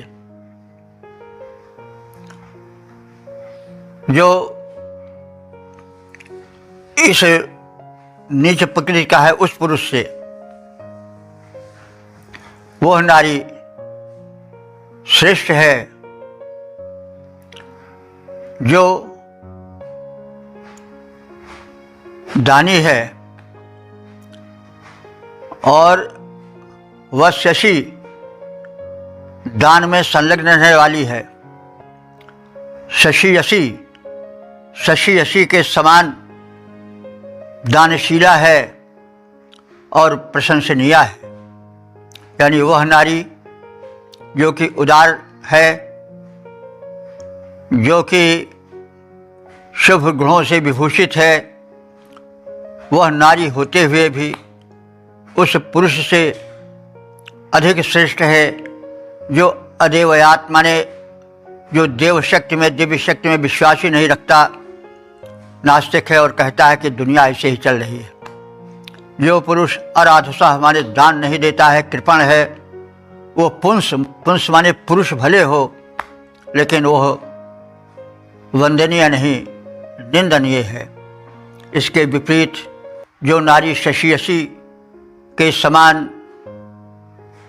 जो इस नीच प्रकृति का है उस पुरुष से वह नारी श्रेष्ठ है जो दानी है और वह शशि दान में संलग्न रहने वाली है। शशि यशी के समान दानशीला है और प्रशंसनीय है। यानी वह नारी जो कि उदार है, जो कि शुभ गुणों से विभूषित है, वह नारी होते हुए भी उस पुरुष से अधिक श्रेष्ठ है जो अदेवयात माने जो देव शक्ति में दिव्य शक्ति में विश्वास ही नहीं रखता, नास्तिक है और कहता है कि दुनिया ऐसे ही चल रही है। जो पुरुष अराधसा माने दान नहीं देता है, कृपण है, वो पुंस माने पुरुष भले हो लेकिन वह वंदनीय नहीं, निंदनीय है। इसके विपरीत जो नारी शशि यशी के समान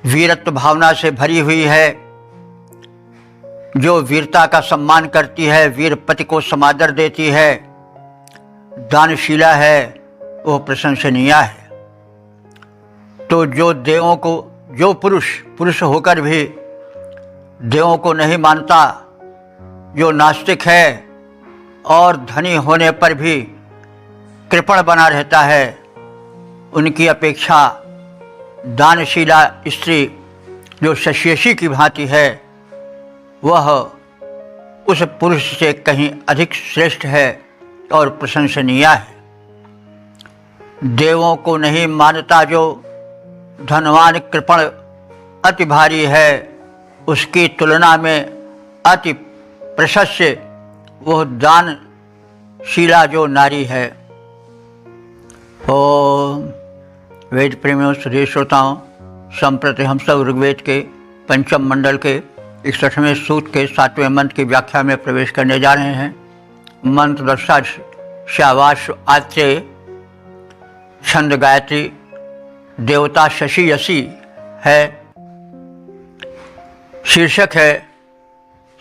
वीरत्व भावना से भरी हुई है, जो वीरता का सम्मान करती है, वीर पति को समादर देती है, दानशीला है, वह प्रशंसनीय है। तो जो देवों को, जो पुरुष होकर भी देवों को नहीं मानता, जो नास्तिक है और धनी होने पर भी कृपण बना रहता है, उनकी अपेक्षा दानशीला स्त्री जो शशि की भांति है वह उस पुरुष से कहीं अधिक श्रेष्ठ है और प्रशंसनीय है। देवों को नहीं मानता जो धनवान कृपण अति भारी है, उसकी तुलना में अति प्रशस्य वह दानशीला जो नारी है। ओम वेद प्रेमियों श्री श्रोताओं, संप्रति हम सब ऋग्वेद के पंचम मंडल के 61वें सूक्त के 7वें मंत्र की व्याख्या में प्रवेश करने जा रहे हैं। मंत्र दर्शा शावाश आत्रेय, छंद गायत्री, देवता शशि यशी है, शीर्षक है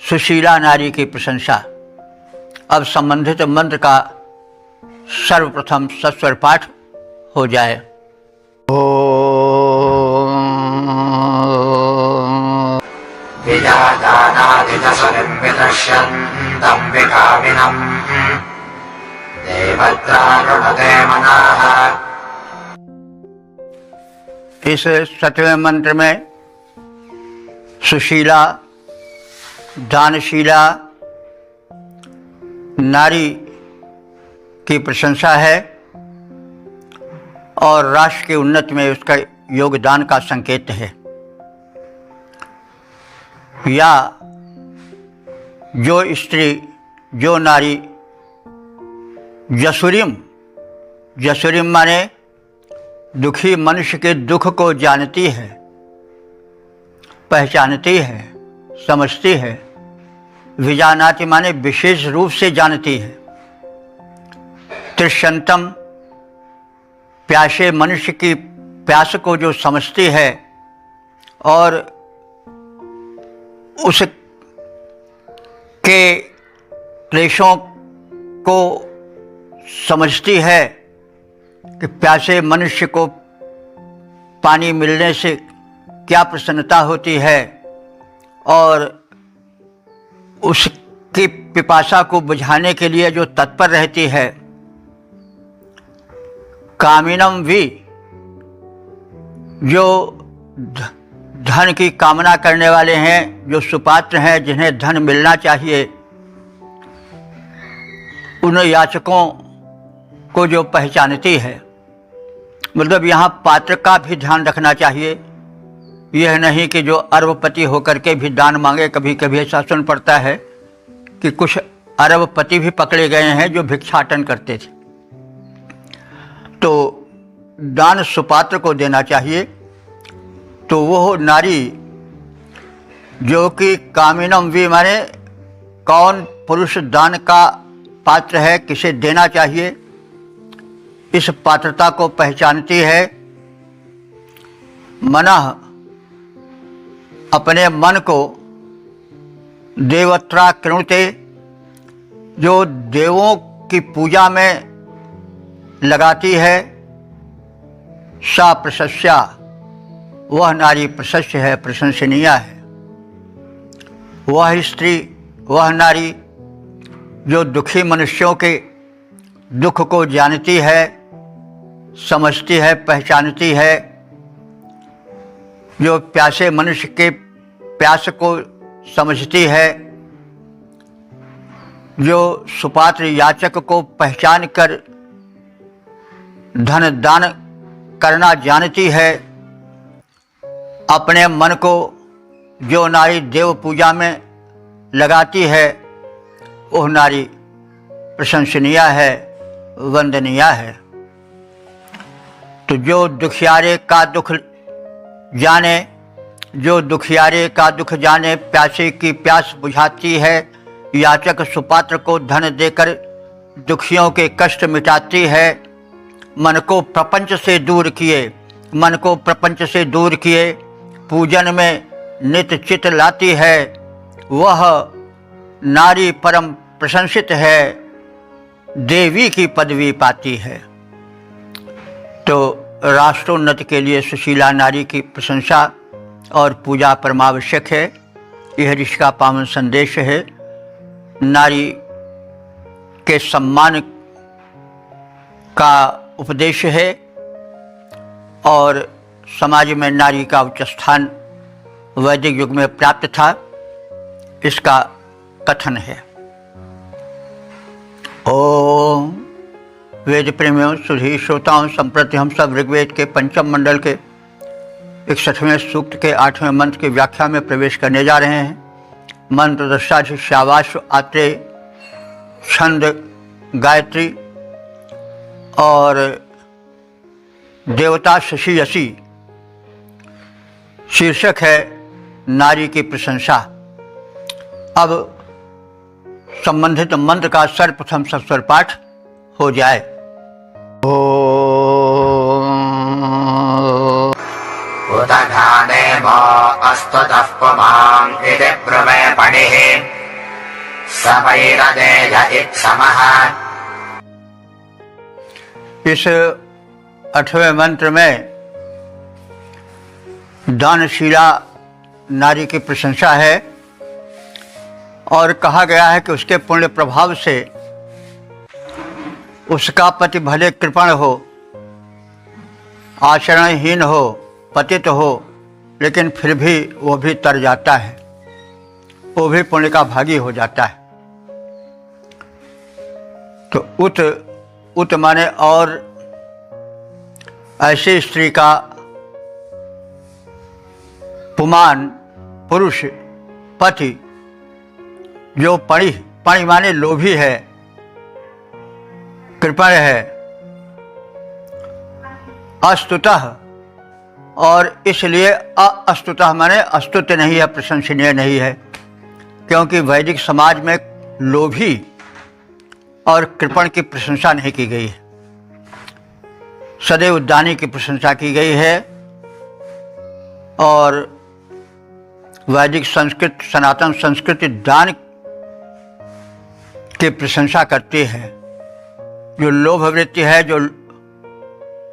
सुशीला नारी की प्रशंसा। अब संबंधित मंत्र का सर्वप्रथम सस्वर पाठ हो जाए। विजानादितसरिं विदृश्यन्तं विकामिनं देवत्रारुणते मनाः। इस 7वें मंत्र में सुशीला दानशीला नारी की प्रशंसा है और राष्ट्र की उन्नति में उसका योगदान का संकेत है। या जो स्त्री, जो नारी जसुरिम माने दुखी मनुष्य के दुख को जानती है, पहचानती है, समझती है। विजानाति माने विशेष रूप से जानती है। तृष्यंतम प्यासे मनुष्य की प्यास को जो समझती है और उसके क्लेशों को समझती है कि प्यासे मनुष्य को पानी मिलने से क्या प्रसन्नता होती है और उसकी पिपासा को बुझाने के लिए जो तत्पर रहती है। कामिनम भी जो धन की कामना करने वाले हैं, जो सुपात्र हैं, जिन्हें धन मिलना चाहिए, उन याचकों को जो पहचानती है। मतलब यहाँ पात्र का भी ध्यान रखना चाहिए। यह नहीं कि जो अरबपति होकर के भी दान मांगे। कभी कभी ऐसा सुन पड़ता है कि कुछ अरबपति भी पकड़े गए हैं जो भिक्षाटन करते थे। तो दान सुपात्र को देना चाहिए। तो वो नारी जो कि कामिनम भी माने कौन पुरुष दान का पात्र है, किसे देना चाहिए, इस पात्रता को पहचानती है। मनः अपने मन को देवत्रा कृणुते, जो देवों की पूजा में लगाती है, सा प्रशस्या, वह नारी प्रशस्य है, प्रशंसनीय है। वह स्त्री, वह नारी जो दुखी मनुष्यों के दुख को जानती है, समझती है, पहचानती है, जो प्यासे मनुष्य के प्यास को समझती है, जो सुपात्र याचक को पहचान कर धन दान करना जानती है। अपने मन को जो नारी देव पूजा में लगाती है, वह नारी प्रशंसनीय है, वंदनीय है। तो जो दुखियारे का दुख जाने, जो दुखियारे का दुख जाने, प्यासे की प्यास बुझाती है, याचक सुपात्र को धन देकर दुखियों के कष्ट मिटाती है, मन को प्रपंच से दूर किए, मन को प्रपंच से दूर किए पूजन में नित चित लाती है, वह नारी परम प्रशंसित है, देवी की पदवी पाती है। तो राष्ट्रोन्नति के लिए सुशीला नारी की प्रशंसा और पूजा परमावश्यक है। यह ऋषि का पावन संदेश है। नारी के सम्मान का उपदेश है और समाज में नारी का उच्च स्थान वैदिक युग में प्राप्त था, इसका कथन है। ओम वेद प्रेमियों, सुधी श्रोताओं, संप्रति हम सब ऋग्वेद के पंचम मंडल के 61वें सूक्त के 8वें मंत्र की व्याख्या में प्रवेश करने जा रहे हैं। मंत्र दृष्टाधि श्यावाश्व आत्रेय, छंद गायत्री और देवता शशि यसी। शीर्षक है नारी की प्रशंसा। अब संबंधित मंत्र का सर्वप्रथम सस्वर पाठ हो जाए। उदघानेमो अस्तुतः पुमां इति ब्रुवे पणिः स वैरदेय इत्समः। इस 8वें मंत्र में दानशीला नारी की प्रशंसा है और कहा गया है कि उसके पुण्य प्रभाव से उसका पति भले कृपण हो, आचरणहीन हो, पतित हो, लेकिन फिर भी वो भी तर जाता है, वो भी पुण्य का भागी हो जाता है। तो उत माने और ऐसी स्त्री का पुमान पुरुष पति जो पणि माने लोभी है, कृपण है, अस्तुतः, और इसलिए अस्तुतः माने अस्तुत्य नहीं है, प्रशंसनीय नहीं है, क्योंकि वैदिक समाज में लोभी और कृपण की प्रशंसा नहीं की गई है, सदैव दानी की प्रशंसा की गई है। और वैदिक संस्कृत, सनातन संस्कृति दान की प्रशंसा करती है। जो लोभ वृत्ति है, जो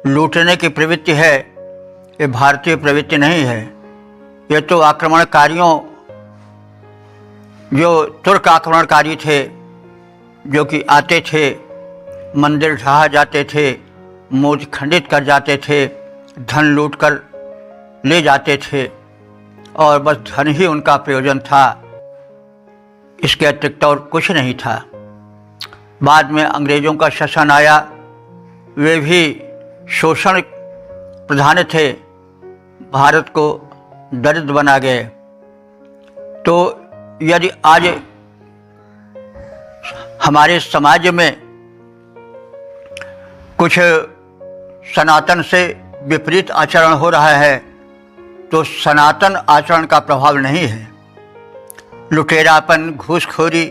लूटने की प्रवृत्ति है, ये भारतीय प्रवृत्ति नहीं है। ये तो आक्रमणकारियों, जो तुर्क आक्रमणकारी थे, जो कि आते थे, मंदिर ढहा जाते थे, मूर्ति खंडित कर जाते थे, धन लूट कर ले जाते थे और बस धन ही उनका प्रयोजन था, इसके अतिरिक्त और कुछ नहीं था। बाद में अंग्रेज़ों का शासन आया, वे भी शोषण प्रधान थे, भारत को दरिद्र बना गए। तो यदि आज हमारे समाज में कुछ सनातन से विपरीत आचरण हो रहा है, तो सनातन आचरण का प्रभाव नहीं है। लुटेरापन, घूसखोरी,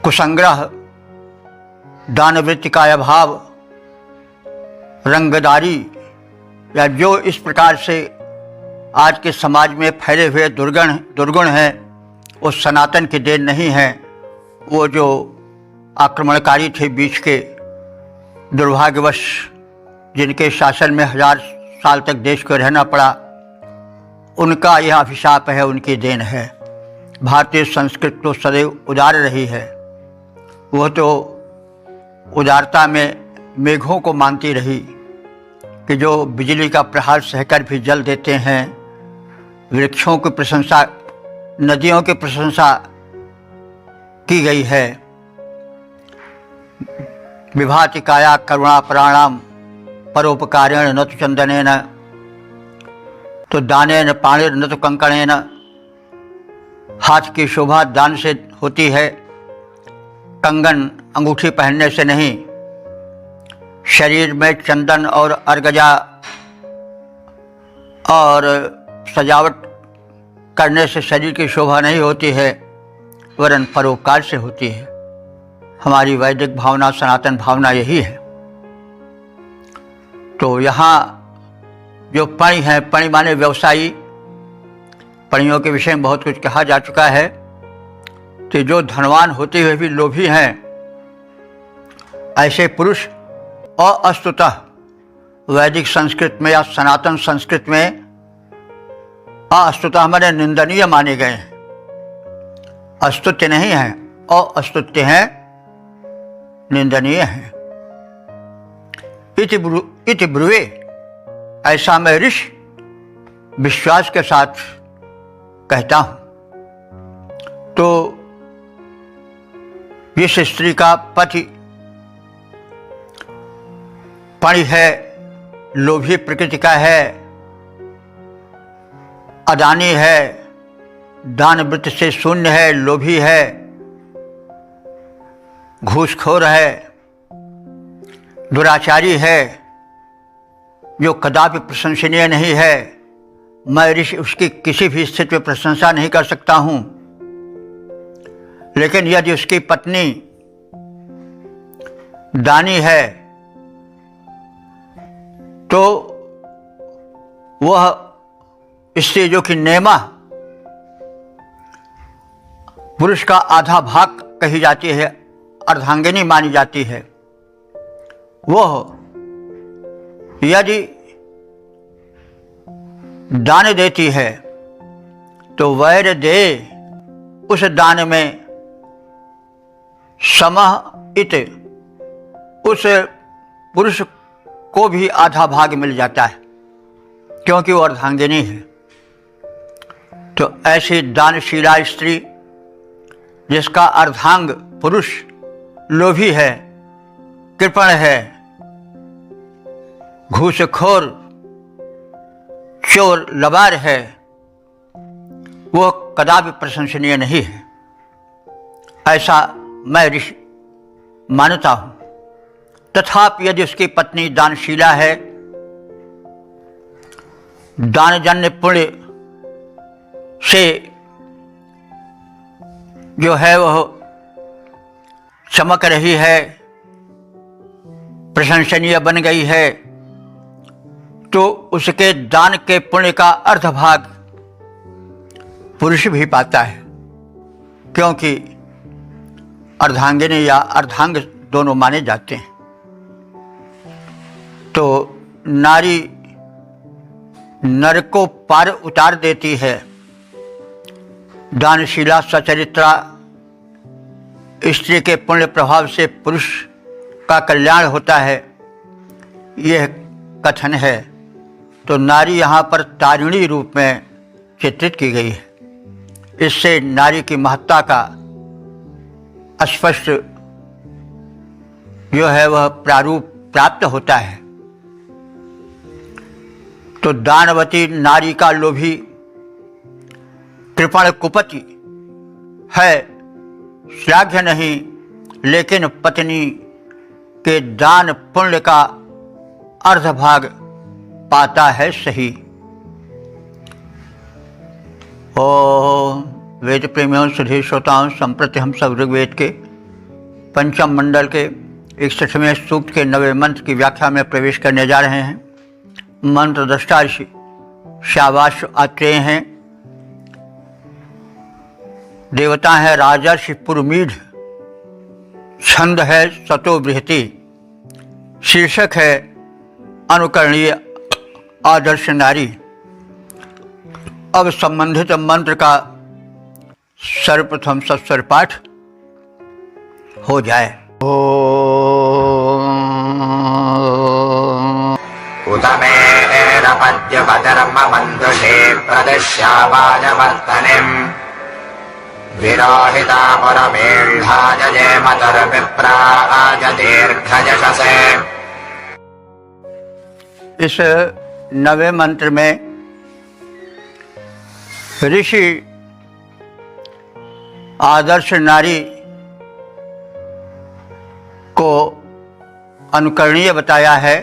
कुसंग्रह, दानवृत्ति का अभाव, रंगदारी या जो इस प्रकार से आज के समाज में फैले हुए दुर्गुण हैं, वो सनातन की देन नहीं है। वो जो आक्रमणकारी थे बीच के, दुर्भाग्यवश जिनके शासन में 1000 साल तक देश को रहना पड़ा, उनका यह अभिशाप है, उनकी देन है। भारतीय संस्कृति तो सदैव उदार रही है। वह तो उदारता में मेघों को मानती रही कि जो बिजली का प्रहार सहकर भी जल देते हैं, वृक्षों की प्रशंसा, नदियों की प्रशंसा की गई है। विभाति काया करुणा प्राणाम परोपकारेण न तो चंदनेन, तो दानेन पाणिर न तो कंकणेन। हाथ की शोभा दान से होती है, कंगन अंगूठी पहनने से नहीं। शरीर में चंदन और अर्गजा और सजावट करने से शरीर की शोभा नहीं होती है, वरन परोपकार से होती है। हमारी वैदिक भावना, सनातन भावना यही है। तो यहाँ जो पणि है, पणि माने व्यवसायी, पणियों के विषय में बहुत कुछ कहा जा चुका है। तो जो धनवान होते हुए भी लोभी हैं, ऐसे पुरुष अस्तुतः वैदिक संस्कृत में या सनातन संस्कृत में अस्तुतः हमारे निंदनीय माने गए हैं। अस्तुत्य नहीं है, अस्तुत्य हैं, निंदनीय हैं। इति ब्रुवे, ऐसा मैं ऋष विश्वास के साथ कहता हूं। तो जिस स्त्री का पति पणि है, लोभी प्रकृति का है, अदानी है, दान वृत्ति से शून्य है, लोभी है, घूसखोर है, दुराचारी है, जो कदापि प्रशंसनीय नहीं है, मैं ऋषि उसकी किसी भी स्थिति में प्रशंसा नहीं कर सकता हूं। लेकिन यदि उसकी पत्नी दानी है तो वह स्त्री जो कि नेमा, पुरुष का आधा भाग कही जाती है, अर्धांगिनी मानी जाती है, वह यदि दान देती है तो वैर दे, उस दान में समहित उस पुरुष को भी आधा भाग मिल जाता है, क्योंकि वो अर्धांगिनी है। तो ऐसी दानशीला स्त्री जिसका अर्धांग पुरुष लोभी है, कृपण है, घूसखोर, चोर, लबार है, वो कदापि प्रशंसनीय नहीं है, ऐसा मैं ऋषि मानता हूं। तथापि यदि उसकी पत्नी दानशीला है, दानजन्य पुण्य से जो है वह चमक रही है, प्रशंसनीय बन गई है, तो उसके दान के पुण्य का अर्धभाग पुरुष भी पाता है, क्योंकि अर्धांगिनी या अर्धांग दोनों माने जाते हैं। तो नारी नर को पार उतार देती है, दानशीला सचरित्रा स्त्री के पुण्य प्रभाव से पुरुष का कल्याण होता है, यह कथन है। तो नारी यहाँ पर तारिणी रूप में चित्रित की गई है। इससे नारी की महत्ता का स्पष्ट जो है वह प्रारूप प्राप्त होता है। तो दानवती नारी का लोभी कृपण कुपति है, श्लाघ्य नहीं, लेकिन पत्नी के दान पुण्य का अर्धभाग पाता है सही। ओम वेद प्रेमियों सुधीर श्रोताओं, संप्रति हम सब ऋग्वेद के पंचम मंडल के 61वें सूक्त के 9वें मंत्र की व्याख्या में प्रवेश करने जा रहे हैं। मंत्र दृष्टा ऋषि शाबाश आत्रेय हैं। देवता है राजर्षि पुरमीढ़। छंद है सतो बृहति। शीर्षक है अनुकरणीय आदर्श नारी। अब संबंधित मंत्र का सर्वप्रथम सस्वर पाठ हो जाए। उत मेरपद्यपधर्म बन्धुषे प्रदश्यावाजवर्तनिम् विरोहिता परमेढ्ढाय जयमतर्विप्राज दीर्घयशसे। इस नवे मंत्र में ऋषि आदर्श नारी को अनुकरणीय बताया है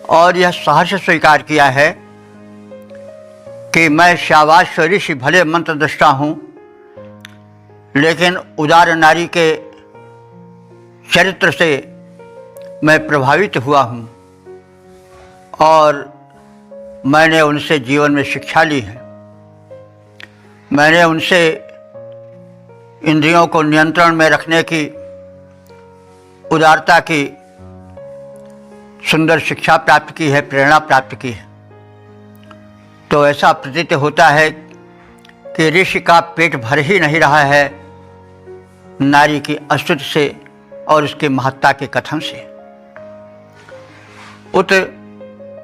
और यह सहर्ष स्वीकार किया है कि मैं शाबाश ऋषि भले मंत्र दृष्टा हूँ, लेकिन उदार नारी के चरित्र से मैं प्रभावित हुआ हूँ और मैंने उनसे जीवन में शिक्षा ली है। मैंने उनसे इंद्रियों को नियंत्रण में रखने की, उदारता की सुंदर शिक्षा प्राप्त की है, प्रेरणा प्राप्त की है। तो ऐसा प्रतीत होता है कि ऋषि का पेट भर ही नहीं रहा है नारी की स्तुति से और उसके महत्ता के कथन से। उत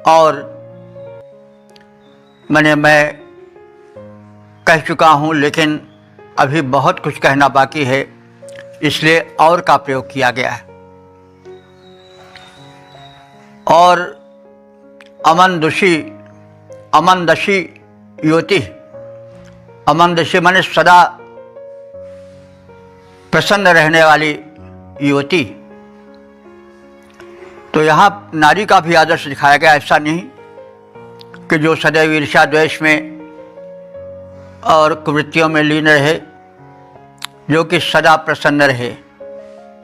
और मैं कह चुका हूँ, लेकिन अभी बहुत कुछ कहना बाकी है, इसलिए और का प्रयोग किया गया है। और अमनदशी युवती। अमनदशी माने सदा प्रसन्न रहने वाली युवती। तो यहाँ नारी का भी आदर्श दिखाया गया। ऐसा नहीं कि जो सदैव ईर्ष्या द्वेष में और कुवृत्तियों में लीन रहे, जो कि सदा प्रसन्न रहे।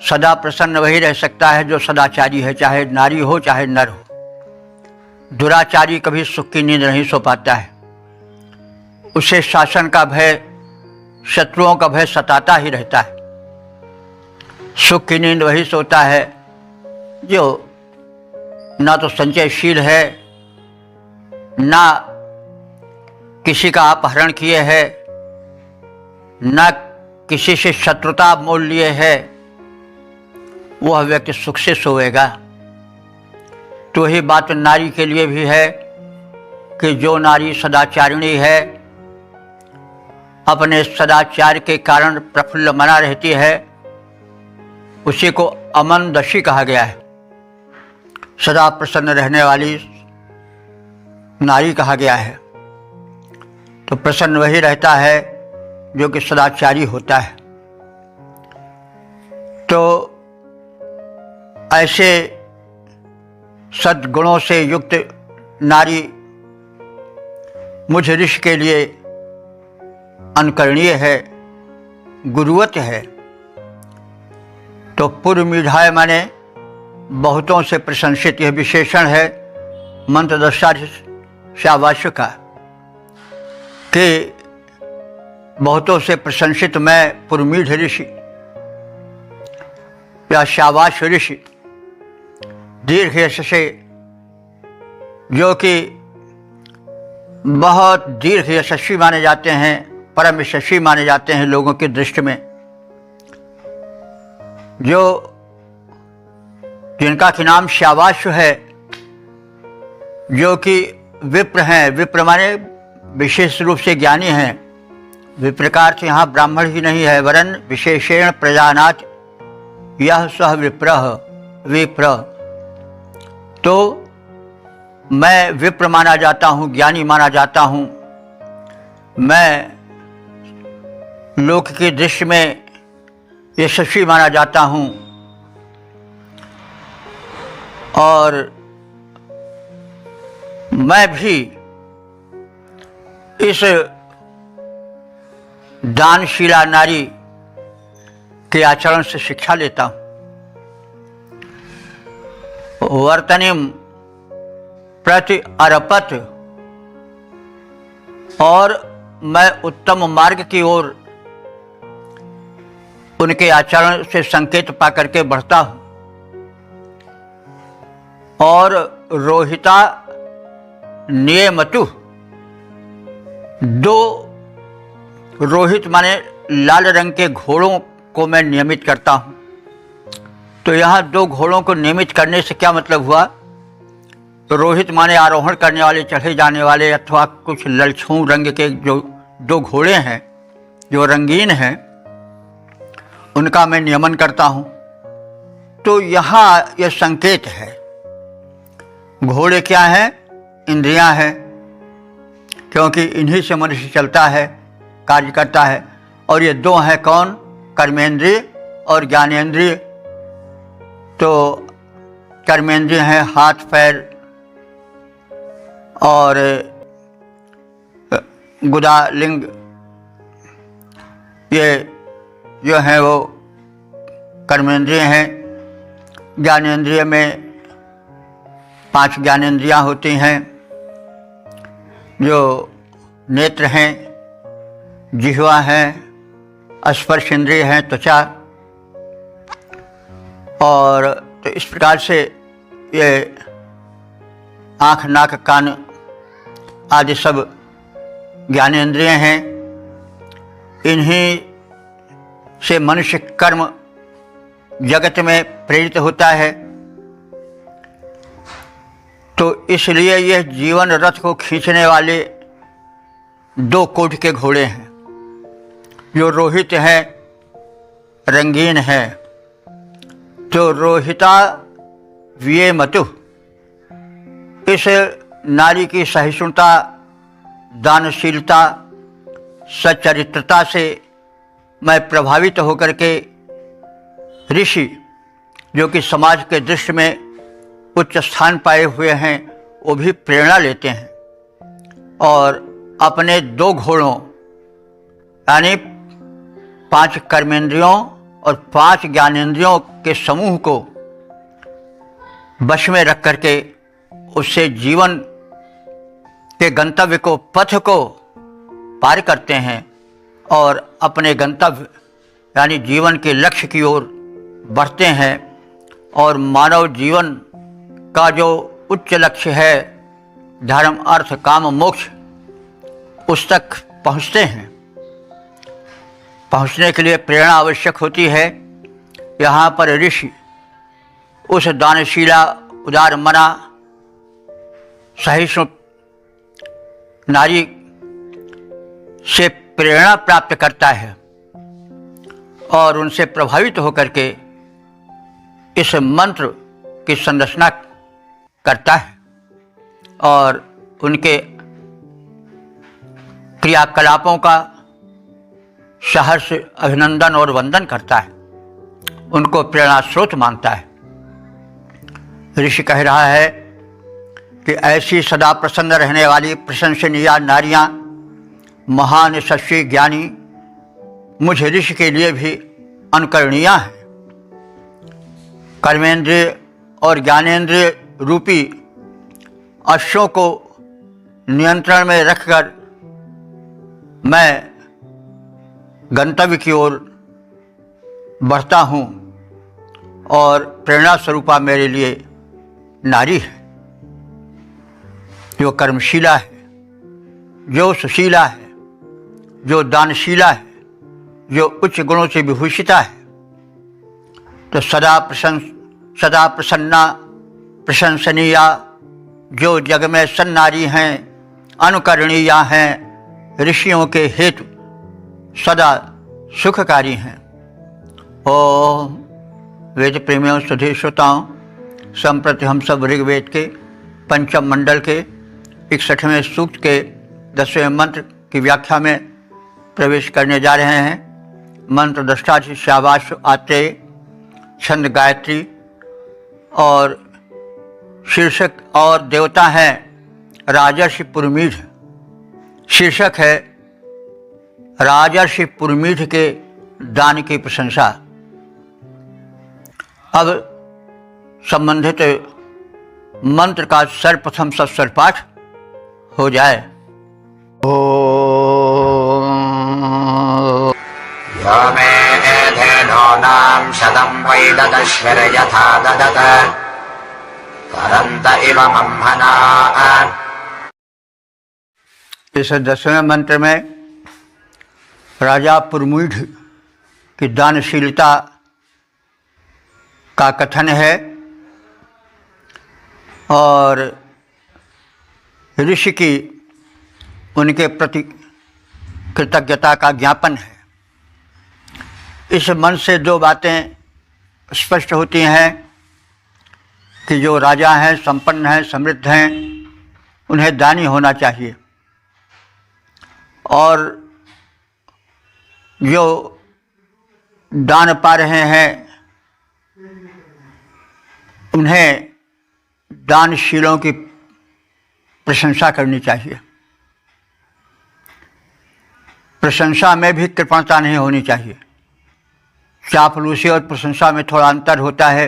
सदा प्रसन्न वही रह सकता है जो सदाचारी है, चाहे नारी हो चाहे नर हो। दुराचारी कभी सुख की नींद नहीं सो पाता है। उसे शासन का भय, शत्रुओं का भय सताता ही रहता है। सुख की नींद वही सोता है जो ना तो संचयशील है, ना किसी का अपहरण किए है, ना किसी से शत्रुता मोल लिए है। वह व्यक्ति सुख से सोएगा। तो यही बात नारी के लिए भी है कि जो नारी सदाचारिणी है, अपने सदाचार के कारण प्रफुल्ल मना रहती है, उसी को अमनदशी कहा गया है। सदा प्रसन्न रहने वाली नारी कहा गया है। तो प्रसन्न वही रहता है जो कि सदाचारी होता है। तो ऐसे सद्गुणों से युक्त नारी मुझ ऋषि के लिए अनुकरणीय है, गुरुवत है। तो पुरमीढ़ाय माने बहुतों से प्रशंसित, यह विशेषण है मंत्रदृष्टा शाबाश का कि बहुतों से प्रशंसित मैं पुरमीढ़ ऋषि या शाबाश ऋषि, दीर्घ यशस्वी, जो कि बहुत दीर्घ यशस्वी माने जाते हैं, परम यशस्वी माने जाते हैं लोगों की दृष्टि में, जो जिनका कि नाम शाबाश है, जो कि विप्र हैं। विप्र माने विशेष रूप से ज्ञानी हैं। विप्रकार से यहाँ ब्राह्मण ही नहीं है, वरन विशेषेण प्रजानात यह सह विप्र। तो मैं विप्र माना जाता हूँ, ज्ञानी माना जाता हूँ। मैं लोक की दृष्टि में यशस्वी माना जाता हूँ और मैं भी इस दानशीला नारी के आचरण से शिक्षा लेता हूँ। वर्तनिम प्रति अर्पत, और मैं उत्तम मार्ग की ओर उनके आचरण से संकेत पा करके बढ़ता हूँ। और रोहिता नियमतु, दो रोहित माने लाल रंग के घोड़ों को मैं नियमित करता हूँ। तो यहाँ दो घोड़ों को नियमित करने से क्या मतलब हुआ? रोहित माने आरोहण करने वाले, चढ़े जाने वाले, अथवा कुछ ललछू रंग के जो दो घोड़े हैं जो रंगीन हैं, उनका मैं नियमन करता हूँ। तो यहाँ यह संकेत है। घोड़े क्या हैं? इंद्रियां हैं, क्योंकि इन्हीं से मनुष्य चलता है, कार्य करता है। और ये दो हैं कौन? कर्मेंद्रिय और ज्ञानेंद्रिय। तो कर्मेंद्रिय हैं हाथ पैर और गुदा लिंग, ये जो हैं वो कर्मेंद्रिय हैं। ज्ञानेंद्रिय में 5 ज्ञानेंद्रियां होती हैं, जो नेत्र हैं, जिह्वा हैं, स्पर्श इंद्रिय हैं, त्वचा। और तो इस प्रकार से ये आँख नाक कान आदि सब ज्ञानेंद्रिय हैं। इन्हीं से मनुष्य कर्म जगत में प्रेरित होता है। तो इसलिए यह जीवन रथ को खींचने वाले 2 कोट के घोड़े हैं, जो रोहित है, रंगीन है। तो रोहिता वियेमतु, इस नारी की सहिष्णुता, दानशीलता, सच्चरित्रता से मैं प्रभावित होकर के ऋषि, जो कि समाज के दृष्टि में उच्च स्थान पाए हुए हैं, वो भी प्रेरणा लेते हैं और अपने 2 घोड़ों यानी 5 कर्मेंद्रियों और 5 ज्ञानेंद्रियों के समूह को वश में रख करके उससे जीवन के गंतव्य को, पथ को पार करते हैं और अपने गंतव्य यानी जीवन के लक्ष्य की ओर बढ़ते हैं। और मानव जीवन का जो उच्च लक्ष्य है, धर्म अर्थ काम मोक्ष, उस तक पहुँचते हैं। पहुँचने के लिए प्रेरणा आवश्यक होती है। यहाँ पर ऋषि उस दानशीला, उदार मना, सहिष्णु नारी से प्रेरणा प्राप्त करता है और उनसे प्रभावित होकर के इस मंत्र की संरचना करता है और उनके क्रियाकलापों का सहर्ष अभिनंदन और वंदन करता है, उनको प्रेरणा स्रोत मानता है। ऋषि कह रहा है कि ऐसी सदा प्रसन्न रहने वाली प्रशंसनीय नारियां, महान यशस्वी ज्ञानी मुझ ऋषि के लिए भी अनुकरणीय हैं। कर्मेंद्रिय और ज्ञानेंद्रिय रूपी अश्वों को नियंत्रण में रखकर मैं गंतव्य की ओर बढ़ता हूँ और प्रेरणा स्वरूपा मेरे लिए नारी है, जो कर्मशीला है, जो सुशीला है, जो दानशीला है, जो उच्च गुणों से विभूषिता है। तो सदा प्रसन्ना प्रशंसनीया, जो जग में सन्नारी हैं, अनुकरणीया हैं, ऋषियों के हेतु सदा सुखकारी हैं। ओम वेद प्रेमियों, सुधीर श्रोताओं, संप्रति हम सब ऋग्वेद के पंचम मंडल के 61वें सूक्त के 10वें मंत्र की व्याख्या में प्रवेश करने जा रहे हैं। मंत्र दृष्टा शाबाश आत्रेय, छंद गायत्री और शीर्षक और देवता हैं राजर्षि पुरमीढ़। शीर्षक है राजर्षि पुरमीढ़ के दान की प्रशंसा। अब संबंधित मंत्र का सर्वप्रथम सत्स्वर पाठ हो जाए। ओम यो मे धेनूनां शतं वै ददश्विर्यथा ददत तरन्त इव मह्मना। इस 10वें मंत्र में राजा पुरमुढ़ की दानशीलता का कथन है और ऋषि की उनके प्रति कृतज्ञता का ज्ञापन है। इस मन से दो बातें स्पष्ट होती हैं कि जो राजा हैं, संपन्न हैं, समृद्ध हैं, उन्हें दानी होना चाहिए, और जो दान पा रहे हैं उन्हें दानशीलों की प्रशंसा करनी चाहिए। प्रशंसा में भी कृपणता नहीं होनी चाहिए। चापलूसी और प्रशंसा में थोड़ा अंतर होता है।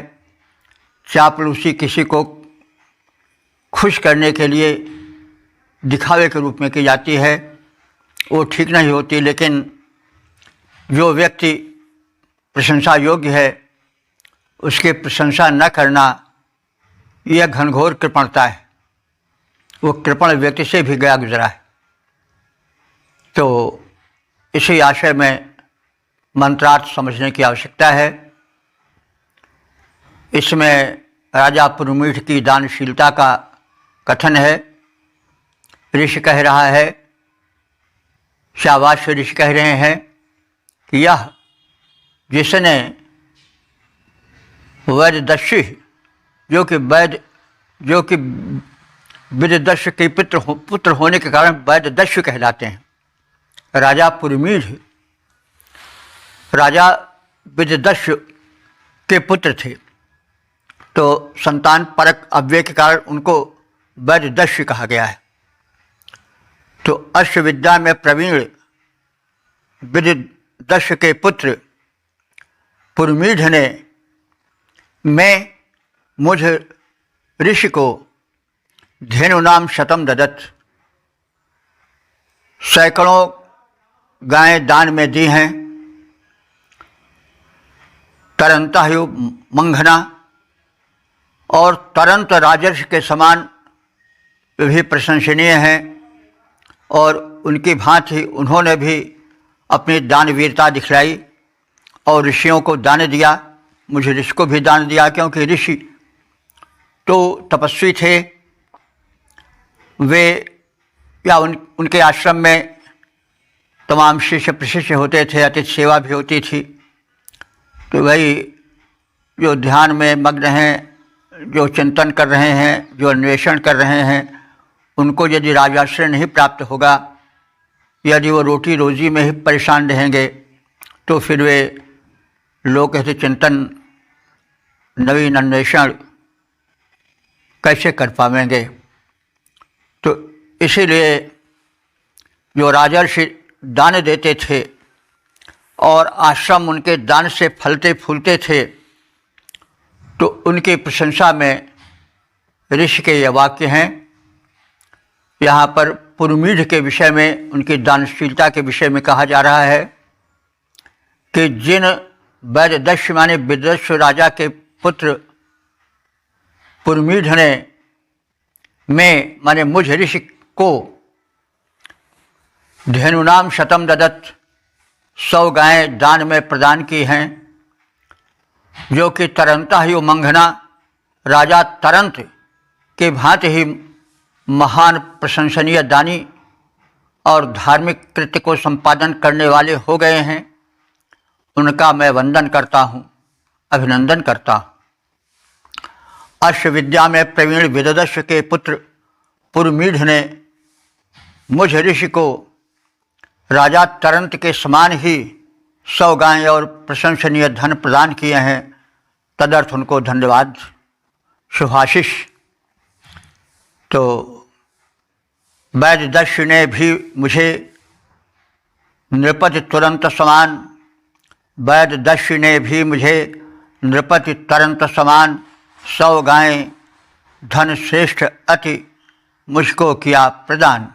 चापलूसी किसी को खुश करने के लिए दिखावे के रूप में की जाती है, वो ठीक नहीं होती। लेकिन जो व्यक्ति प्रशंसा योग्य है उसकी प्रशंसा न करना यह घनघोर कृपणता है। वो कृपण व्यक्ति से भी गया गुजरा है। तो इसी आशय में मंत्रार्थ समझने की आवश्यकता है। इसमें राजा पुरमुढ़ की दानशीलता का कथन है। ऋषि कह रहा है, शाबाश ऋषि कह रहे हैं कि यह जिसने वैददस्यु, जो कि विददस्यु के पुत्र होने के कारण वैददस्यु कहलाते हैं। राजा पुरमुढ़ राजा विददस्यु के पुत्र थे, तो संतान परक अव्यय के कारण उनको वैददस्यु कहा गया है। तो अश्व विद्या में प्रवीण विददस्यु के पुत्र पुरमुढ़ ने मुझ ऋषि को धेनुनाम शतम ददत, सैकड़ों गायें दान में दी हैं। तरंतायु मंघना, और तरंत राजर्षि के समान भी प्रशंसनीय हैं, और उनकी भांति उन्होंने भी अपनी दानवीरता दिखलाई और ऋषियों को दान दिया। मुझे ऋषि को भी दान दिया, क्योंकि ऋषि तो तपस्वी थे। वे या उनके आश्रम में तमाम शिष्य प्रशिष्य होते थे, अतिथि सेवा भी होती थी। तो वही जो ध्यान में मग्न हैं, जो चिंतन कर रहे हैं, जो अन्वेषण कर रहे हैं, उनको यदि राजाश्रय नहीं प्राप्त होगा, यदि वो रोटी रोजी में ही परेशान रहेंगे, तो फिर वे लोक हित चिंतन, नवीन अन्वेषण कैसे कर पाएंगे। तो इसीलिए जो राजर्षि दान देते थे और आश्रम उनके दान से फलते फूलते थे, तो उनकी प्रशंसा में ऋषि के ये वाक्य हैं। यहाँ पर पुरमुढ़ के विषय में, उनकी दानशीलता के विषय में कहा जा रहा है कि जिन वैददस्यु माने विददस्यु राजा के पुत्र पुरमुढ़ ने माने मुझ ऋषि को धेनुनाम शतम ददत, 100 गायें दान में प्रदान की हैं, जो कि तरंतायु मंघना, राजा तरंत के भांति ही महान प्रशंसनीय दानी और धार्मिक कृत्य को संपादन करने वाले हो गए हैं। उनका मैं वंदन करता हूँ, अभिनंदन करता हूँ। अश्व विद्या में प्रवीण विददस्यु के पुत्र पुरमुढ़ ने मुझ ऋषि को राजा तरंत के समान ही 100 गायें और प्रशंसनीय धन प्रदान किए हैं। तदर्थ उनको धन्यवाद, शुभाशीष। तो वैददस्यु ने भी मुझे नृपति तुरंत समान, वैददस्यु ने भी मुझे नृपति तरंत समान 100 गायें धन श्रेष्ठ अति मुझको किया प्रदान।